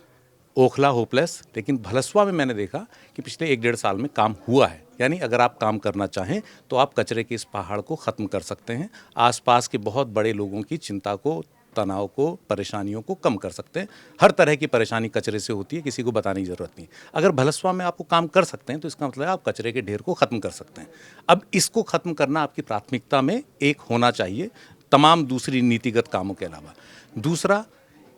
ओखला होपलेस, लेकिन भलसवा में मैंने देखा कि पिछले 1-1.5 साल में काम हुआ है। यानी अगर आप काम करना चाहें तो आप कचरे के इस पहाड़ को ख़त्म कर सकते हैं। आसपास के बहुत बड़े लोगों की चिंता को तनाव को, परेशानियों को कम कर सकते हैं। हर तरह की परेशानी कचरे से होती है, किसी को बताने की ज़रूरत नहीं। अगर भलसवा में आपको काम कर सकते हैं तो इसका मतलब है आप कचरे के ढेर को ख़त्म कर सकते हैं। अब इसको ख़त्म करना आपकी प्राथमिकता में एक होना चाहिए, तमाम दूसरी नीतिगत कामों के अलावा। दूसरा,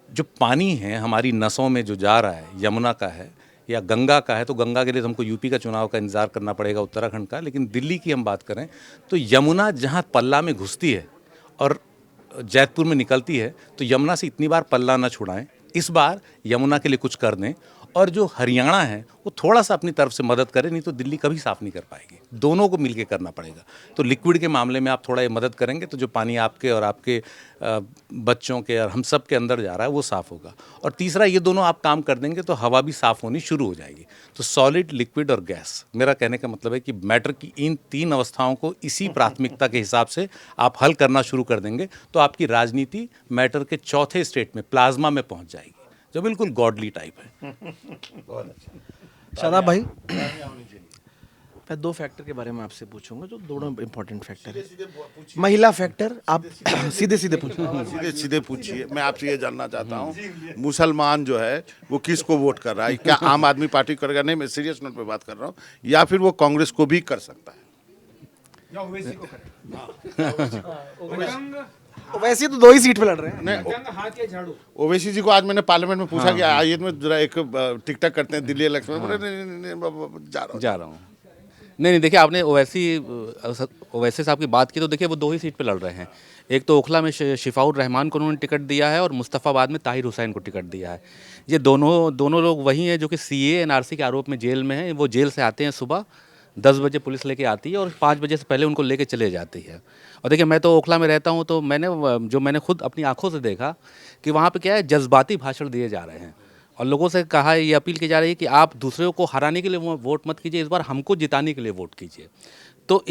जो पानी है हमारी नसों में जो जा रहा है, यमुना का है या गंगा का है, तो गंगा के लिए तो हमको यूपी का चुनाव का इंतज़ार करना पड़ेगा, उत्तराखंड का। लेकिन दिल्ली की हम बात करें तो यमुना जहाँ पल्ला में घुसती है और जैतपुर में निकलती है, तो यमुना से इतनी बार पल्ला न छुड़ाएं, इस बार यमुना के लिए कुछ कर दें। और जो हरियाणा है वो थोड़ा सा अपनी तरफ से मदद करे, नहीं तो दिल्ली कभी साफ़ नहीं कर पाएगी। दोनों को मिलके करना पड़ेगा। तो लिक्विड के मामले में आप थोड़ा ये मदद करेंगे तो जो पानी आपके और आपके बच्चों के और हम सब के अंदर जा रहा है वो साफ़ होगा। और तीसरा, ये दोनों आप काम कर देंगे तो हवा भी साफ़ होनी शुरू हो जाएगी। तो सॉलिड, लिक्विड और गैस, मेरा कहने का मतलब है कि मैटर की इन 3 अवस्थाओं को इसी प्राथमिकता के हिसाब से आप हल करना शुरू कर देंगे तो आपकी राजनीति मैटर के चौथे स्टेट में, प्लाज्मा में पहुंच जाएगी, जो बिल्कुल गॉडली टाइप है। शादाब भाई, मैं 2 फैक्टर के बारे में आपसे पूछूंगा जो दोनों इंपॉर्टेंट फैक्टर है। महिला फैक्टर, आप सीधे सीधे पूछिए। सीधे सीधे पूछिए। मैं आपसे ये जानना चाहता हूँ, मुसलमान जो है वो किसको वोट कर रहा है? क्या आम आदमी पार्टी करेगा? नहीं, मैं सीरियस नोट पे बात कर रहा हूँ। या फिर वो कांग्रेस को भी कर सकता है? वैसे तो 2 ही सीट पे लड़ रहे हैं। ओवैसी जी को आज मैंने पार्लियामेंट में पूछा कि आइए में जरा एक टिकटॉक करते हैं दिल्ली इलेक्शन में। बोले नहीं, जा रहा हूँ। नहीं, देखिए, आपने ओवैसी साहब की बात की तो देखिए वो 2 ही सीट पे लड़ रहे हैं। एक तो ओखला में शिफाउर रहमान को उन्होंने टिकट दिया है और मुस्तफ़ाबाद में ताहिर हुसैन को टिकट दिया है। ये दोनों लोग वही हैं जो कि CAA NRC के आरोप में जेल में हैं। वो जेल से आते हैं, सुबह 10 बजे पुलिस लेके आती है और 5 बजे से पहले उनको लेके चले जाती है। और देखिए, मैं तो ओखला में रहता हूँ, तो मैंने खुद अपनी आंखों से देखा कि वहाँ पे क्या है, जज्बाती भाषण दिए जा रहे हैं और लोगों से कहा, ये अपील की जा रही है कि आप दूसरों को हराने के लिए वोट मत कीजिए, इस बार हमको जिताने के लिए वोट कीजिए। तो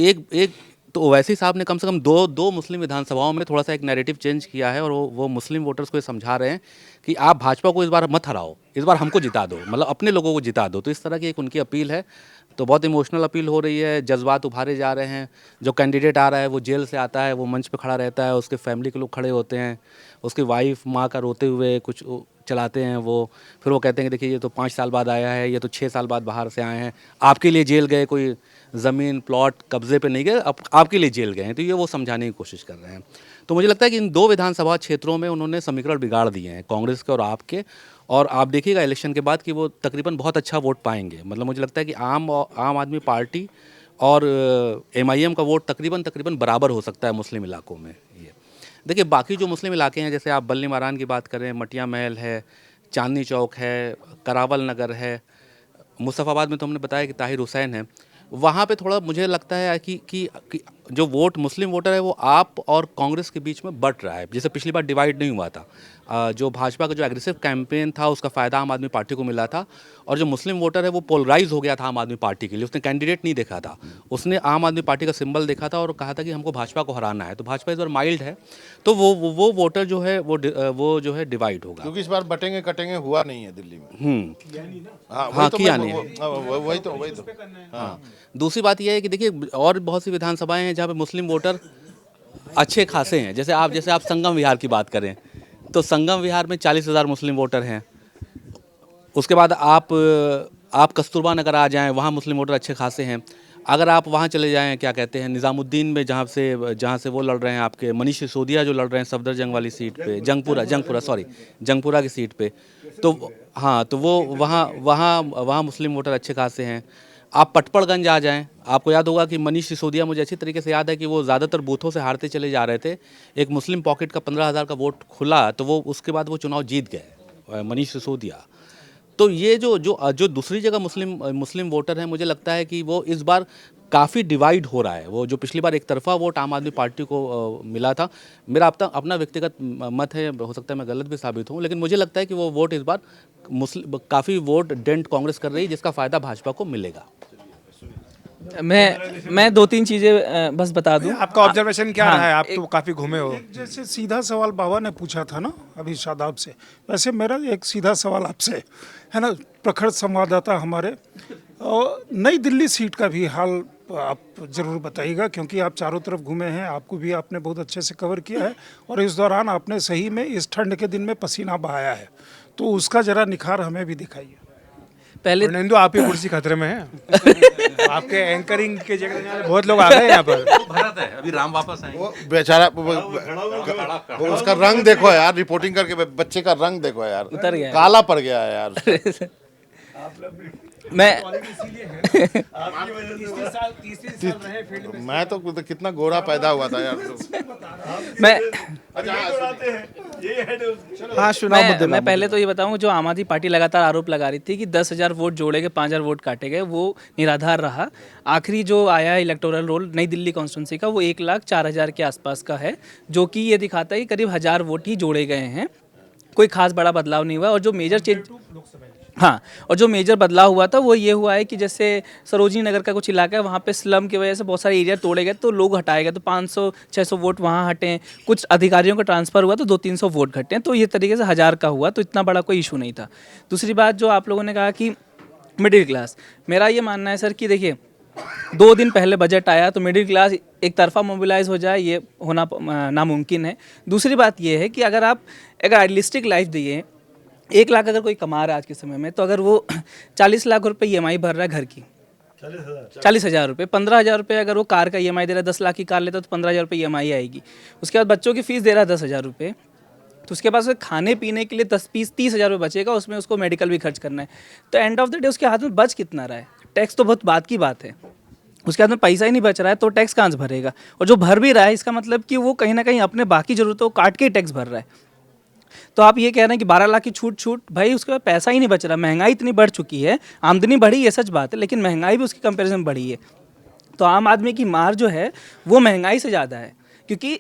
तो ओवैसी साहब ने कम से कम दो मुस्लिम विधानसभाओं में थोड़ा सा एक नैरेटिव चेंज किया है और वो मुस्लिम वोटर्स को ये समझा रहे हैं कि आप भाजपा को इस बार मत हराओ, इस बार हमको जिता दो, मतलब अपने लोगों को जिता दो। तो इस तरह की एक उनकी अपील है। तो बहुत इमोशनल अपील हो रही है, जज्बात उभारे जा रहे हैं। जो कैंडिडेट आ रहा है वो जेल से आता है, वो मंच पे खड़ा रहता है, उसके फैमिली के लोग खड़े होते हैं, उसकी वाइफ माँ का रोते हुए कुछ चलाते हैं वो। फिर वो कहते हैं कि देखिए, ये तो 5 साल बाद आया है, ये तो 6 साल बाद बाहर से आए हैं, आपके लिए जेल गए, कोई ज़मीन प्लॉट कब्जे पे नहीं गए, आपके लिए जेल गए हैं। तो ये वो समझाने की कोशिश कर रहे हैं। तो मुझे लगता है कि इन 2 विधानसभा क्षेत्रों में उन्होंने समीकरण बिगाड़ दिए हैं, कांग्रेस के और आपके। और आप देखिएगा इलेक्शन के बाद कि वो तकरीबन बहुत अच्छा वोट पाएंगे। मतलब मुझे लगता है कि आम आदमी पार्टी और MIM का वोट तकरीबन बराबर हो सकता है मुस्लिम इलाकों में। ये देखिए, बाकी जो मुस्लिम इलाके हैं, जैसे आप बल्ली मारान की बात करें, मटिया महल है, चांदनी चौक है, करावल नगर है, मुस्तफ़ाबाद में तो हमने बताया कि ताहिर हुसैन है। वहाँ पे थोड़ा मुझे लगता है कि जो वोट मुस्लिम वोटर है वो आप और कांग्रेस के बीच में बट रहा है। जैसे पिछली बार डिवाइड नहीं हुआ था, जो भाजपा का जो एग्रेसिव कैंपेन था उसका फ़ायदा आम आदमी पार्टी को मिला था और जो मुस्लिम वोटर है वो पोलराइज हो गया था आम आदमी पार्टी के लिए। उसने कैंडिडेट नहीं देखा था, उसने आम आदमी पार्टी का सिंबल देखा था और कहा था कि हमको भाजपा को हराना है। तो भाजपा इस बार माइल्ड है, तो वो वोटर जो है वो जो है डिवाइड होगा। क्योंकि इस बार बटेंगे कटेंगे हुआ नहीं है दिल्ली में। हाँ, किया नहीं है। वही तो हाँ। दूसरी बात यह है कि देखिए, और बहुत सी विधानसभाएं हैं जहाँ पे मुस्लिम वोटर अच्छे खासे हैं। जैसे आप संगम विहार की बात करें तो संगम विहार में 40,000 मुस्लिम वोटर हैं। उसके बाद आप कस्तूरबा नगर आ जाएं, वहाँ मुस्लिम वोटर अच्छे खासे हैं। अगर आप वहाँ चले जाएं, क्या कहते हैं, निज़ामुद्दीन में, जहाँ से वो लड़ रहे हैं, आपके मनीष सिसोदिया जो लड़ रहे हैं सफदरजंग वाली सीट पे, जंगपुरा की सीट पे, तो हाँ, तो वो वहाँ मुस्लिम वोटर अच्छे खासे हैं। आप पटपड़गंज आ जाएं, आपको याद होगा कि मनीष सिसोदिया, मुझे अच्छी तरीके से याद है कि वो ज़्यादातर बूथों से हारते चले जा रहे थे। एक मुस्लिम पॉकेट का 15,000 का वोट खुला तो वो उसके बाद वो चुनाव जीत गए, मनीष सिसोदिया। तो ये जो दूसरी जगह मुस्लिम वोटर हैं, मुझे लगता है कि वो इस बार काफ़ी डिवाइड हो रहा है। वो जो पिछली बार एक तरफा वोट आम आदमी पार्टी को मिला था, मेरा अपना व्यक्तिगत मत है, हो सकता है मैं गलत भी साबित हूँ, लेकिन मुझे लगता है कि वो वोट इस बार काफ़ी वोट डेंट कांग्रेस कर रही है, जिसका फ़ायदा भाजपा को मिलेगा। मैं 2-3 चीज़ें बस बता दूं। आपका ऑब्जर्वेशन क्या रहा है? आप तो काफ़ी घूमे हो। जैसे सीधा सवाल बाबा ने पूछा था ना अभी शादाब से, वैसे मेरा एक सीधा सवाल आपसे है ना, प्रखर संवाददाता हमारे, और नई दिल्ली सीट का भी हाल आप ज़रूर बताइएगा, क्योंकि आप चारों तरफ घूमे हैं, आपको भी आपने बहुत अच्छे से कवर किया है और इस दौरान आपने सही में इस ठंड के दिन में पसीना बहाया है, तो उसका ज़रा निखार हमें भी दिखाइए। पहले फर्नांडो, आपकी कुर्सी खतरे में है। आपके एंकरिंग के जगह बहुत लोग आ गए हैं यहाँ पर। भरत है, अभी राम वापस आए। वो बेचारा उसका रंग देखो यार, रिपोर्टिंग करके बच्चे का रंग देखो यार, उतर गया है। काला पड़ गया है यार। मैं मैं तो कितना गोरा पैदा हुआ था यार। मैं हाँ चुनाव मुद्दे मैं पहले तो ये बताऊं, जो आम आदमी पार्टी लगातार आरोप लगा रही थी कि 10,000 वोट जोड़े गए, 5,000 वोट काटे गए, वो निराधार रहा। आखिरी जो आया है इलेक्टोरल रोल नई दिल्ली कॉन्स्टिट्यूंसी का, वो 1,04,000 के आसपास का है, जो कि ये दिखाता है कि करीब 1,000 वोट ही जोड़े गए हैं, कोई खास बड़ा बदलाव नहीं हुआ। और जो मेजर चेंज, हाँ, और जो मेजर बदलाव हुआ था वो ये हुआ है कि जैसे सरोजनी नगर का कुछ इलाका है, वहाँ पे स्लम की वजह से बहुत सारे एरिया तोड़े गए, तो लोग हटाए गए, तो 500-600 वोट वहाँ हटे हैं। कुछ अधिकारियों का ट्रांसफ़र हुआ तो 200-300 वोट घटे हैं, तो ये तरीके से 1,000 का हुआ, तो इतना बड़ा कोई इशू नहीं था। दूसरी बात जो आप लोगों ने कहा कि मिडिल क्लास, मेरा ये मानना है सर कि देखिए 2 दिन पहले बजट आया तो मिडिल क्लास एक तरफा मोबिलाइज हो जाए, ये होना नामुमकिन है। दूसरी बात ये है कि अगर आप एक आइडियलिस्टिक लाइफ दिए, 1 लाख अगर कोई कमा रहा है आज के समय में, तो अगर वो 40 लाख रुपए EMI भर रहा है घर की, 40,000 रुपये, 15,000 रुपये अगर वो कार का EMI दे रहा है, 10 लाख की कार लेता है तो 15,000 रुपये EMI आएगी। उसके बाद बच्चों की फीस दे रहा है 10,000 रुपये, तो उसके पास खाने पीने के लिए 10-20-30,000 रुपये बचेगा, उसमें उसको मेडिकल भी खर्च करना है। तो एंड ऑफ द डे उसके हाथ में बच कितना रहा है? टैक्स तो बहुत बात की बात है, उसके हाथ में पैसा ही नहीं बच रहा है, तो टैक्स कहाँ से भरेगा? और जो भर भी रहा है, इसका मतलब कि वो कहीं ना कहीं अपने बाकी ज़रूरतों को काट के टैक्स भर रहा है। तो आप ये कह रहे हैं कि 12 लाख की छूट, भाई उसके बाद पैसा ही नहीं बच रहा। महंगाई इतनी बढ़ चुकी है, आमदनी बढ़ी है सच बात है, लेकिन महंगाई भी उसकी कंपैरिजन में बढ़ी है। तो आम आदमी की मार जो है वो महंगाई से ज़्यादा है, क्योंकि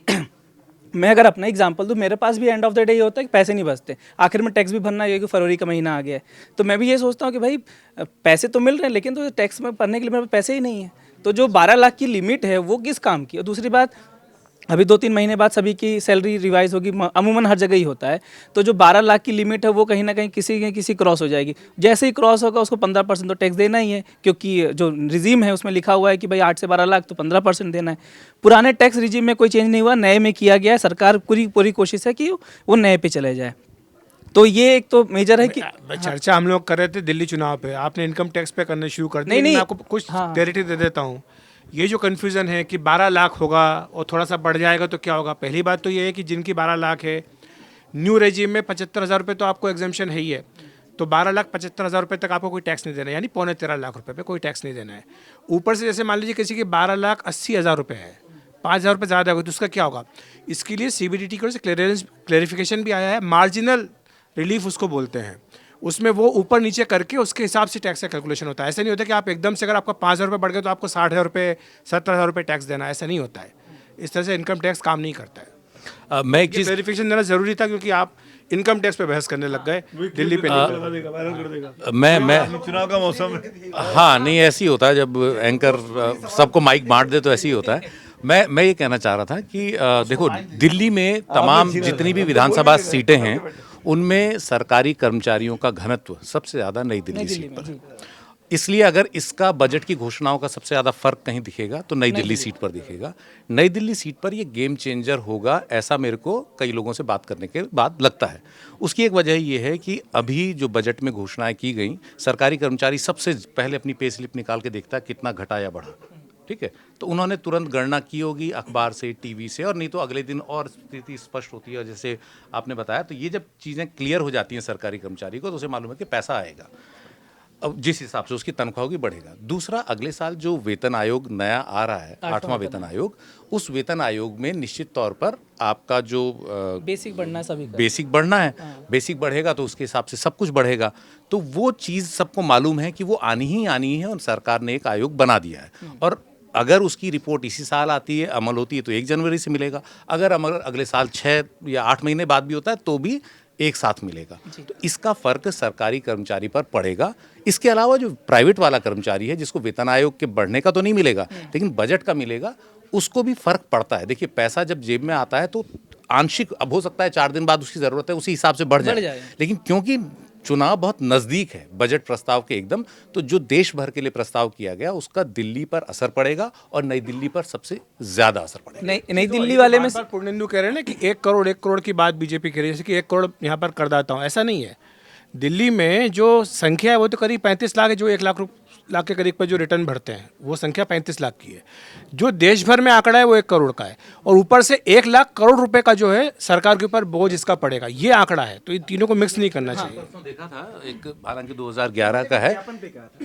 मैं अगर अपना एग्जांपल दूं, मेरे पास भी एंड ऑफ द डे ये होता है कि पैसे नहीं बचते, आखिर में टैक्स भी भरना है, क्योंकि फरवरी का महीना आ गया है। तो मैं भी ये सोचता हूँ कि भाई पैसे तो मिल रहे हैं, लेकिन तो टैक्स में भरने के लिए मेरे पास पैसे ही नहीं है। तो जो 12 लाख की लिमिट है वो किस काम की? और दूसरी बात, अभी 2-3 महीने बाद सभी की सैलरी रिवाइज होगी, अमूमन हर जगह ही होता है। तो जो 12 लाख की लिमिट है वो कहीं ना कहीं किसी क्रॉस हो जाएगी। जैसे ही क्रॉस होगा उसको 15% तो टैक्स देना ही है, क्योंकि जो रिजीम है उसमें लिखा हुआ है कि भाई 8 से 12 लाख तो 15% देना है। पुराने टैक्स रिजीम में कोई चेंज नहीं हुआ, नए में किया गया है। सरकार पूरी कोशिश है कि वो नए पे चले जाए। तो ये एक तो मेजर है कि चर्चा हम लोग कर रहे थे दिल्ली चुनाव पे, आपने इनकम टैक्स पे करने शुरू कर दिया। नहीं, मैं आपको कुछ क्लैरिटी दे देता हूँ। ये जो कन्फ्यूज़न है कि 12 लाख होगा और थोड़ा सा बढ़ जाएगा तो क्या होगा, पहली बात तो ये है कि जिनकी 12 लाख है, न्यू रेजिम में 75,000 रुपये तो आपको एग्जेम्पशन है ही है, तो 12,75,000 रुपये तक आपको कोई टैक्स नहीं देना है, यानी 13.25 लाख रुपये पे कोई टैक्स नहीं देना है। ऊपर से जैसे मान लीजिए किसी की 12,80,000 रुपये है, 5,000 रुपये ज़्यादा होगा, तो उसका क्या होगा? इसके लिए CBDT की ओर से क्लेरिफिकेशन भी आया है, मार्जिनल रिलीफ उसको बोलते हैं। उसमें वो ऊपर नीचे करके उसके हिसाब से टैक्स का कैलकुलेशन होता है। ऐसा नहीं होता कि आप एकदम से अगर आपका 5,000 रुपये बढ़ गए तो आपको 60,000 रुपये 70,000 रुपये टैक्स देना है, ऐसा नहीं होता है। इस तरह से इनकम टैक्स काम नहीं करता है। मैं एक चीज़ क्लेरिफिकेशन देना जरूरी था, क्योंकि आप इनकम टैक्स पे बहस करने लग गए दिल्ली पे मैं चुनाव का मौसम हाँ, नहीं ऐसे ही होता है जब एंकर सबको माइक बांट दे तो ऐसे ही होता है। मैं ये कहना चाह रहा था कि देखो, दिल्ली में तमाम जितनी भी विधानसभा सीटें हैं उनमें सरकारी कर्मचारियों का घनत्व सबसे ज़्यादा नई दिल्ली सीट पर। इसलिए अगर इसका बजट की घोषणाओं का सबसे ज़्यादा फर्क कहीं दिखेगा तो नई दिल्ली सीट पर दिखेगा। नई दिल्ली सीट पर ये गेम चेंजर होगा, ऐसा मेरे को कई लोगों से बात करने के बाद लगता है। उसकी एक वजह ये है कि अभी जो बजट में घोषणाएं की गई, सरकारी कर्मचारी सबसे पहले अपनी पे स्लिप निकाल के देखता है कितना घटा या बढ़ा, ठीक है? तो उन्होंने तुरंत गणना की होगी अखबार से, टीवी से, और नहीं तो अगले दिन और स्थिति स्पष्ट होती है। जैसे आपने बताया, तो ये जब चीज़ें क्लियर हो जाती हैं सरकारी कर्मचारी को, तो उसे मालूम है कि पैसा आएगा, अब जिस हिसाब से उसकी तनख्वाह होगी बढ़ेगा। दूसरा, अगले साल जो वेतन आयोग नया आ रहा है, 8वां वेतन आयोग, उस वेतन आयोग में निश्चित तौर पर आपका जो बेसिक बढ़ना है, सभी का बेसिक बढ़ना है, बेसिक बढ़ेगा तो उसके हिसाब से सब कुछ बढ़ेगा। तो वो चीज़ सबको मालूम है कि वो आनी ही है, और सरकार ने एक आयोग बना दिया है। और अगर उसकी रिपोर्ट इसी साल आती है, अमल होती है, तो 1 जनवरी से मिलेगा। अगर अमल अगले साल 6 या 8 महीने बाद भी होता है तो भी एक साथ मिलेगा। तो इसका फ़र्क सरकारी कर्मचारी पर पड़ेगा। इसके अलावा जो प्राइवेट वाला कर्मचारी है, जिसको वेतन आयोग के बढ़ने का तो नहीं मिलेगा, लेकिन बजट का मिलेगा, उसको भी फ़र्क पड़ता है। देखिए, पैसा जब जेब में आता है तो आंशिक, अब हो सकता है 4 दिन बाद उसकी ज़रूरत है उसी हिसाब से बढ़ जाए, लेकिन क्योंकि चुनाव बहुत नज़दीक है बजट प्रस्ताव के एकदम, तो जो देश भर के लिए प्रस्ताव किया गया उसका दिल्ली पर असर पड़ेगा और नई दिल्ली पर सबसे ज़्यादा असर पड़ेगा। नई दिल्ली वाले में पूर्णेंदु कह रहे हैं ना कि 1 करोड़ की बात बीजेपी कह रही है, जैसे कि 1 करोड़ यहाँ पर करदाता हूँ, ऐसा नहीं है। दिल्ली में जो संख्या है वो तो करीब 35 लाख है, जो 1 लाख के करीब पर जो रिटर्न भरते हैं वो संख्या 35 लाख की है। जो देश भर में आंकड़ा है वो 1 करोड़ का है, और ऊपर से 1 लाख करोड़ रुपए का जो है सरकार के ऊपर बोझ इसका पड़ेगा, ये आंकड़ा है। तो इन तीनों को मिक्स नहीं करना चाहिए। परसों देखा था एक, हालांकि 2011 का है,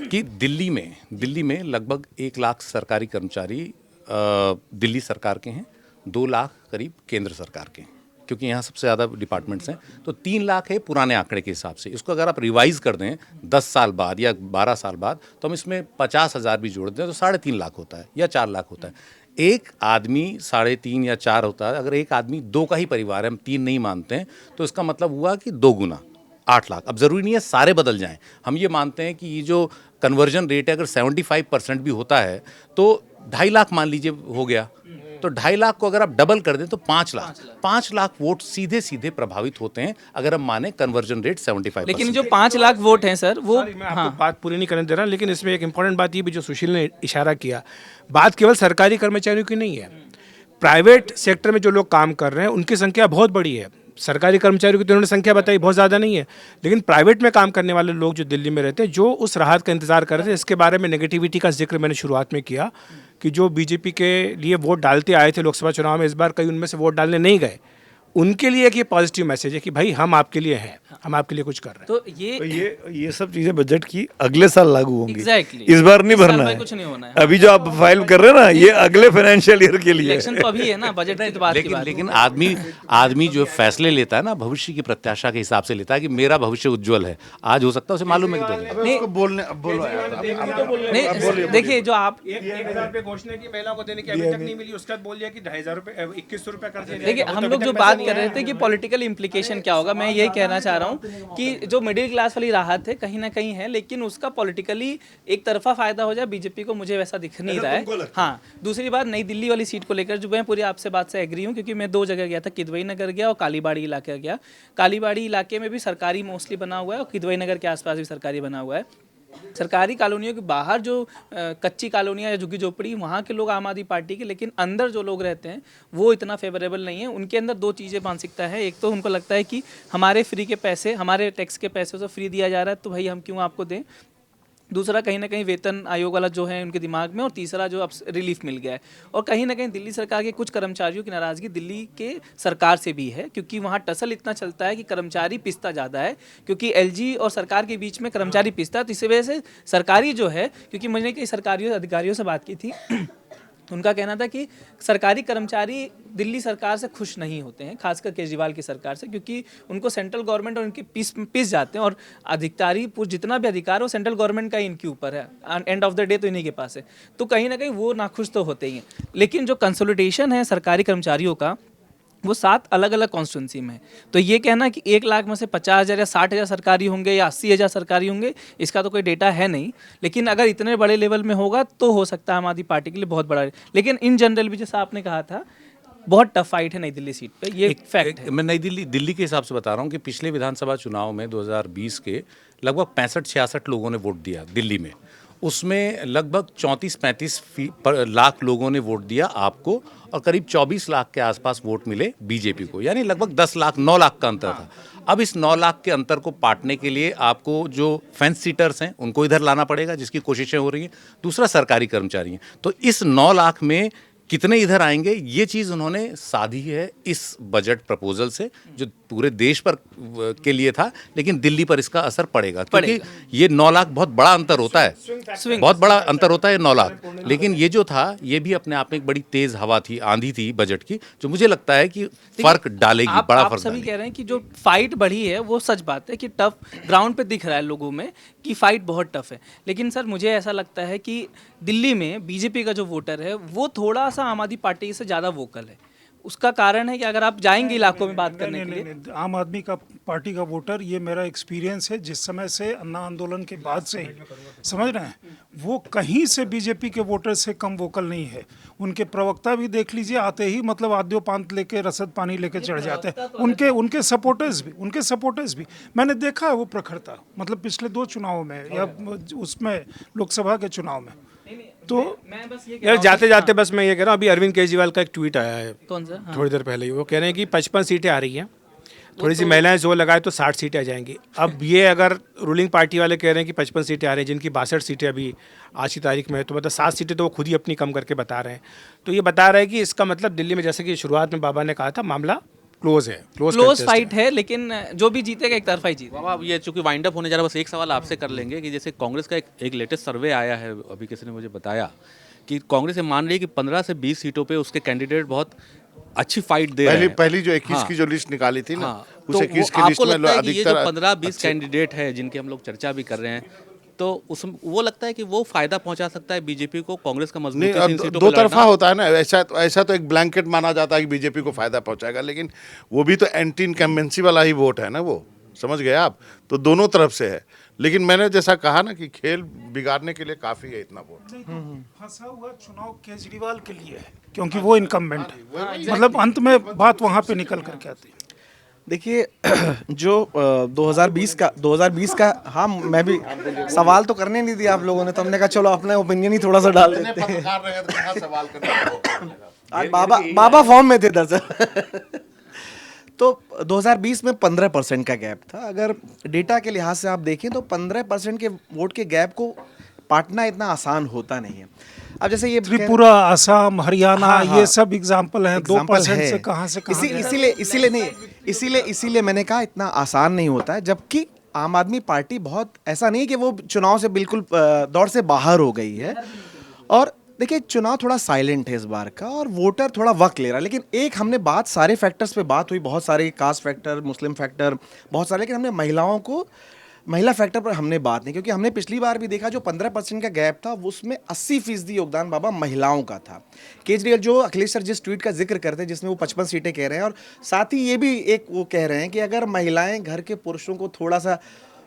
कि दिल्ली में लगभग 1 लाख सरकारी कर्मचारी दिल्ली सरकार के हैं, 2 लाख करीब केंद्र सरकार के हैं, क्योंकि यहाँ सबसे ज़्यादा डिपार्टमेंट्स हैं। तो 3 लाख है पुराने आंकड़े के हिसाब से। इसको अगर आप रिवाइज़ कर दें 10 साल बाद या 12 साल बाद, तो हम इसमें 50,000 भी जोड़ दें तो 3.5 लाख होता है या 4 लाख होता है। एक आदमी 3.5 या 4 होता है। अगर एक आदमी 2 का ही परिवार है, हम 3 नहीं मानते हैं, तो इसका मतलब हुआ कि 2 गुना 8 लाख। अब ज़रूरी नहीं है सारे बदल जाएं। हम ये मानते हैं कि ये जो कन्वर्जन रेट है अगर 75% भी होता है तो 2.5 लाख मान लीजिए हो गया, तो 2.5 लाख को अगर आप डबल कर दें तो 5 लाख वोट सीधे सीधे प्रभावित होते हैं अगर हम माने कन्वर्जन रेट 75%। लेकिन जो 5 लाख वोट हैं सर, वो मैं आपको बात पूरी नहीं करने दे रहा, लेकिन इसमें एक इंपॉर्टेंट बात ये भी जो सुशील ने इशारा किया, बात केवल सरकारी कर्मचारियों की नहीं है। प्राइवेट सेक्टर में जो लोग काम कर रहे हैं उनकी संख्या बहुत बड़ी है। सरकारी कर्मचारियों की तो उन्होंने संख्या बताई बहुत ज़्यादा नहीं है, लेकिन प्राइवेट में काम करने वाले लोग जो दिल्ली में रहते हैं, जो उस राहत का इंतजार कर रहे थे, इसके बारे में नेगेटिविटी का जिक्र मैंने शुरुआत में किया कि जो बीजेपी के लिए वोट डालते आए थे लोकसभा चुनाव में, इस बार कई उनमें से वोट डालने नहीं गए। उनके लिए एक ये पॉजिटिव मैसेज है कि भाई हम आपके लिए हैं, हम आपके लिए कुछ कर रहे हैं। तो ये सब चीजें बजट की अगले साल लागू होंगी। Exactly. इस बार नहीं इस साल भरना में है। कुछ नहीं होना है। अभी जो आप फाइल कर रहे हैं ना, ये अगले फाइनेंशियल ईयर के लिए है। इलेक्शन तो अभी है ना, बजट की तो बात की बात। लेकिन आदमी जो फैसले लेता है ना भविष्य की प्रत्याशा के हिसाब से लेता है कि मेरा भविष्य उज्जवल है। आज हो सकता है उसे मालूम है कि नहीं, देखिए जो आप 1,000 रुपये घोषणा की महिला को देने की अभी तक नहीं मिली, उसके बाद बोल दिया कि 2,500 रुपये 2,100 रुपये कर दिया। देखिए हम लोग जो बात कर रहे थे कि पॉलिटिकल इम्प्लीकेशन क्या होगा, मैं यही कहना चाह रहा हूँ कि जो मिडिल क्लास वाली राहत है कहीं ना कहीं है, लेकिन उसका पॉलिटिकली एक तरफा फायदा हो जाए बीजेपी को, मुझे वैसा दिख नहीं रहा है। हाँ, दूसरी बात नई दिल्ली वाली सीट को लेकर जो मैं पूरी आपसे बात से एग्री हूँ, क्योंकि मैं 2 जगह गया था, किदवई नगर गया और कालीबाड़ी इलाके गया। कालीबाड़ी इलाके में भी सरकारी मोस्टली बना हुआ है और किदवई नगर के आसपास भी सरकारी बना हुआ है। सरकारी कॉलोनियों के बाहर जो कच्ची कॉलोनियाँ या झुग्गी झोपड़ी, वहाँ के लोग आम आदमी पार्टी के, लेकिन अंदर जो लोग रहते हैं वो इतना फेवरेबल नहीं है। उनके अंदर 2 चीज़ें मानसिकता है। एक तो उनको लगता है कि हमारे फ्री के पैसे, हमारे टैक्स के पैसे से फ्री दिया जा रहा है, तो भाई हम क्यों आपको दें। दूसरा कहीं ना कहीं वेतन आयोग वाला जो है उनके दिमाग में, और तीसरा जो अब रिलीफ मिल गया है। और कहीं ना कहीं दिल्ली सरकार के कुछ कर्मचारियों की नाराज़गी दिल्ली के सरकार से भी है, क्योंकि वहाँ टसल इतना चलता है कि कर्मचारी पिसता ज़्यादा है, क्योंकि एलजी और सरकार के बीच में कर्मचारी पिसता है। तो इसी वजह से सरकारी जो है, क्योंकि मैंने कई सरकारी अधिकारियों से बात की थी, उनका कहना था कि सरकारी कर्मचारी दिल्ली सरकार से खुश नहीं होते हैं, खासकर केजरीवाल की सरकार से, क्योंकि उनको सेंट्रल गवर्नमेंट और उनके पिस जाते हैं, और अधिकारी जितना भी अधिकार है वो सेंट्रल गवर्नमेंट का ही इनके ऊपर है, एंड ऑफ द डे तो इन्हीं के पास है। तो कहीं ना कहीं वो नाखुश तो होते ही हैं। लेकिन जो कंसोलिडेशन है सरकारी कर्मचारियों का, वो 7 अलग अलग कॉन्स्टिट्यूंसी में है। तो ये कहना कि 1 लाख में से 50,000 या 60,000 सरकारी होंगे या 80,000 सरकारी होंगे, इसका तो कोई डेटा है नहीं। लेकिन अगर इतने बड़े लेवल में होगा तो हो सकता है आम आदमी पार्टी के लिए बहुत बड़ा। लेकिन इन जनरल भी जैसा आपने कहा था, बहुत टफ फाइट है नई दिल्ली सीट पे, ये फैक्ट है। मैं दिल्ली के हिसाब से बता रहा हूँ कि पिछले विधानसभा चुनाव में 2020 के लगभग 65-66 लोगों ने वोट दिया दिल्ली में। उसमें लगभग 34-35 लाख लोगों ने वोट दिया आपको, और करीब 24 लाख के आसपास वोट मिले बीजेपी को, यानी लगभग 9 लाख का अंतर था। अब इस 9 लाख के अंतर को पाटने के लिए आपको जो फेंस सीटर्स हैं उनको इधर लाना पड़ेगा, जिसकी कोशिशें हो रही हैं। दूसरा सरकारी कर्मचारी हैं, तो इस 9 लाख में कितने इधर आएंगे, ये चीज़ उन्होंने साधी है इस बजट प्रपोजल से, जो पूरे देश पर के लिए था, लेकिन दिल्ली पर इसका असर पड़ेगा, क्योंकि ये 9 लाख बहुत बड़ा अंतर होता है, बहुत बड़ा अंतर होता है 9 लाख। लेकिन ये जो था, ये भी अपने आप में एक बड़ी तेज हवा थी, आंधी थी बजट की, जो मुझे लगता है कि फर्क डालेगी, बड़ा फर्क सभी कह रहे हैं कि जो फाइट बढ़ी है वो सच बात है कि टफ ग्राउंड पे दिख रहा है लोगों में कि फाइट बहुत टफ है। लेकिन सर मुझे ऐसा लगता है कि दिल्ली में बीजेपी का जो वोटर है वो थोड़ा सा आम आदमी पार्टी से ज़्यादा वोकल है। उसका कारण है कि अगर आप जाएंगे इलाकों में बात करने के लिए, नहीं, आम आदमी का पार्टी का वोटर, ये मेरा एक्सपीरियंस है जिस समय से अन्ना आंदोलन के बाद से ही, समझ रहे हैं, वो कहीं से बीजेपी के वोटर से कम वोकल नहीं है। उनके प्रवक्ता भी देख लीजिए, आते ही मतलब आद्यो पांत लेके रसद पानी लेके चढ़ जाते हैं। उनके सपोर्टर्स भी मैंने देखा है वो प्रखरता, मतलब पिछले 2 चुनाव में या उसमें लोकसभा के चुनाव में। तो मैं बस ये यार जाते जाते बस मैं ये कह रहा हूँ, अभी अरविंद केजरीवाल का एक ट्वीट आया है कौन सा? हाँ। थोड़ी देर पहले ही, वो कह रहे हैं कि 55 सीटें आ रही हैं, थोड़ी सी महिलाएं जोर लगाए तो 60 सीटें आ जाएंगी। अब ये अगर रूलिंग पार्टी वाले कह रहे हैं कि 55 सीटें आ रही हैं, जिनकी 62 सीटें अभी आज की तारीख में है, तो मतलब 7 सीटें तो वो खुद ही अपनी कम करके बता रहे हैं। तो ये बता रहे हैं कि इसका मतलब दिल्ली में, जैसे कि शुरुआत में बाबा ने कहा था, मामला क्लोज है, क्लोज फाइट है, लेकिन जो भी जीतेगा एक तरफा ही जीतेगा। बाबा, अब ये चूंकि वाइंड अप होने जा रहा है, बस एक सवाल आपसे कर लेंगे कि जैसे कांग्रेस का एक लेटेस्ट सर्वे आया है, अभी किसी ने मुझे बताया कि कांग्रेस ये मान रही है कि 15 से 20 सीटों पे उसके कैंडिडेट बहुत अच्छी फाइट दे रहे हैं। पहली जो 21 हाँ। की जो लिस्ट निकाली थी ना, हाँ, उस तो 21 वो की लिस्ट आपको में लगता है कि ये जो अधिकतर 15-20 कैंडिडेट है जिनकी हम लोग चर्चा भी कर रहे हैं, तो उस वो लगता है कि वो फायदा पहुंचा सकता है बीजेपी को, कांग्रेस का मजबूती से इन नहीं, सीटों दो पे तरफा लड़ना? होता है ना। ऐसा तो एक ब्लैंकेट माना जाता है कि बीजेपी को फायदा पहुंचाएगा, लेकिन वो भी तो एंटी इनकम्बेंसी वाला ही वोट है ना, वो समझ गए आप। तो दोनों तरफ से है, लेकिन मैंने जैसा कहा ना कि खेल बिगाड़ने के लिए काफी है इतना वोट। फंसा हुआ चुनाव केजरीवाल के लिए है, क्योंकि वो इनकम्बेंट है। मतलब अंत में बात वहां पे निकल करके आती है। देखिए जो 2020 का हाँ, मैं भी सवाल तो करने नहीं दिया आप लोगों ने, तो हमने कहा चलो अपना ओपिनियन ही थोड़ा सा डाल देते हैं। आज बाबा फॉर्म में थे दरअसल। तो 2020 में 15% का गैप था। अगर डेटा के लिहाज से आप देखें तो 15% के वोट के गैप को पाटना इतना आसान होता नहीं है। अब जैसे ये त्रिपुरा, असम, हरियाणा, हाँ, ये सब एग्जाम्पल हैं। एग्जाम्पल 2% है। से कहाँ इसीलिए मैंने कहा इतना आसान नहीं होता है। जबकि आम आदमी पार्टी बहुत, ऐसा नहीं कि वो चुनाव से बिल्कुल दौर से बाहर हो गई है। और देखिए चुनाव थोड़ा साइलेंट है इस बार का, और वोटर थोड़ा वक्त ले रहा है। लेकिन एक हमने बात, सारे फैक्टर्स पे बात हुई, बहुत सारे कास्ट फैक्टर, मुस्लिम फैक्टर, बहुत सारे, लेकिन हमने महिला फैक्टर पर हमने बात नहीं, क्योंकि हमने पिछली बार भी देखा जो 15% का गैप था उसमें 80% योगदान बाबा महिलाओं का था। केजरीवाल, जो अखिलेश सर जिस ट्वीट का जिक्र करते हैं जिसमें वो 55 सीटें कह रहे हैं, और साथ ही ये भी एक वो कह रहे हैं कि अगर महिलाएं घर के पुरुषों को थोड़ा सा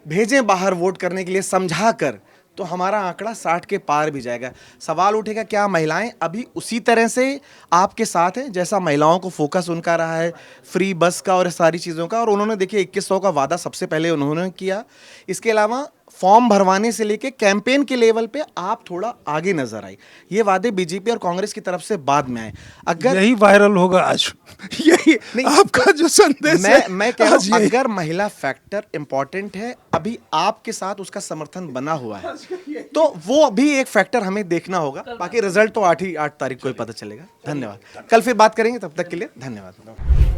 भेजें बाहर वोट करने के लिए समझा कर, तो हमारा आंकड़ा 60 के पार भी जाएगा। सवाल उठेगा क्या महिलाएं अभी उसी तरह से आपके साथ हैं जैसा महिलाओं को फोकस उनका रहा है फ्री बस का और सारी चीज़ों का। और उन्होंने देखिए 2100 का वादा सबसे पहले उन्होंने किया। इसके अलावा फॉर्म भरवाने से लेके कैंपेन के लेवल पे आप थोड़ा आगे नजर आई। ये वादे बीजेपी और कांग्रेस की तरफ से बाद में आए। अगर यही वायरल होगा आज, यही नहीं, आपका जो संदेश है। मैं कह रहा आज हूं, यही। अगर महिला फैक्टर इंपॉर्टेंट है, अभी आपके साथ उसका समर्थन बना हुआ है, तो वो भी एक फैक्टर हमें देखना होगा। बाकी रिजल्ट तो 8 तारीख को ही पता चलेगा। धन्यवाद, कल फिर बात करेंगे, तब तक के लिए धन्यवाद।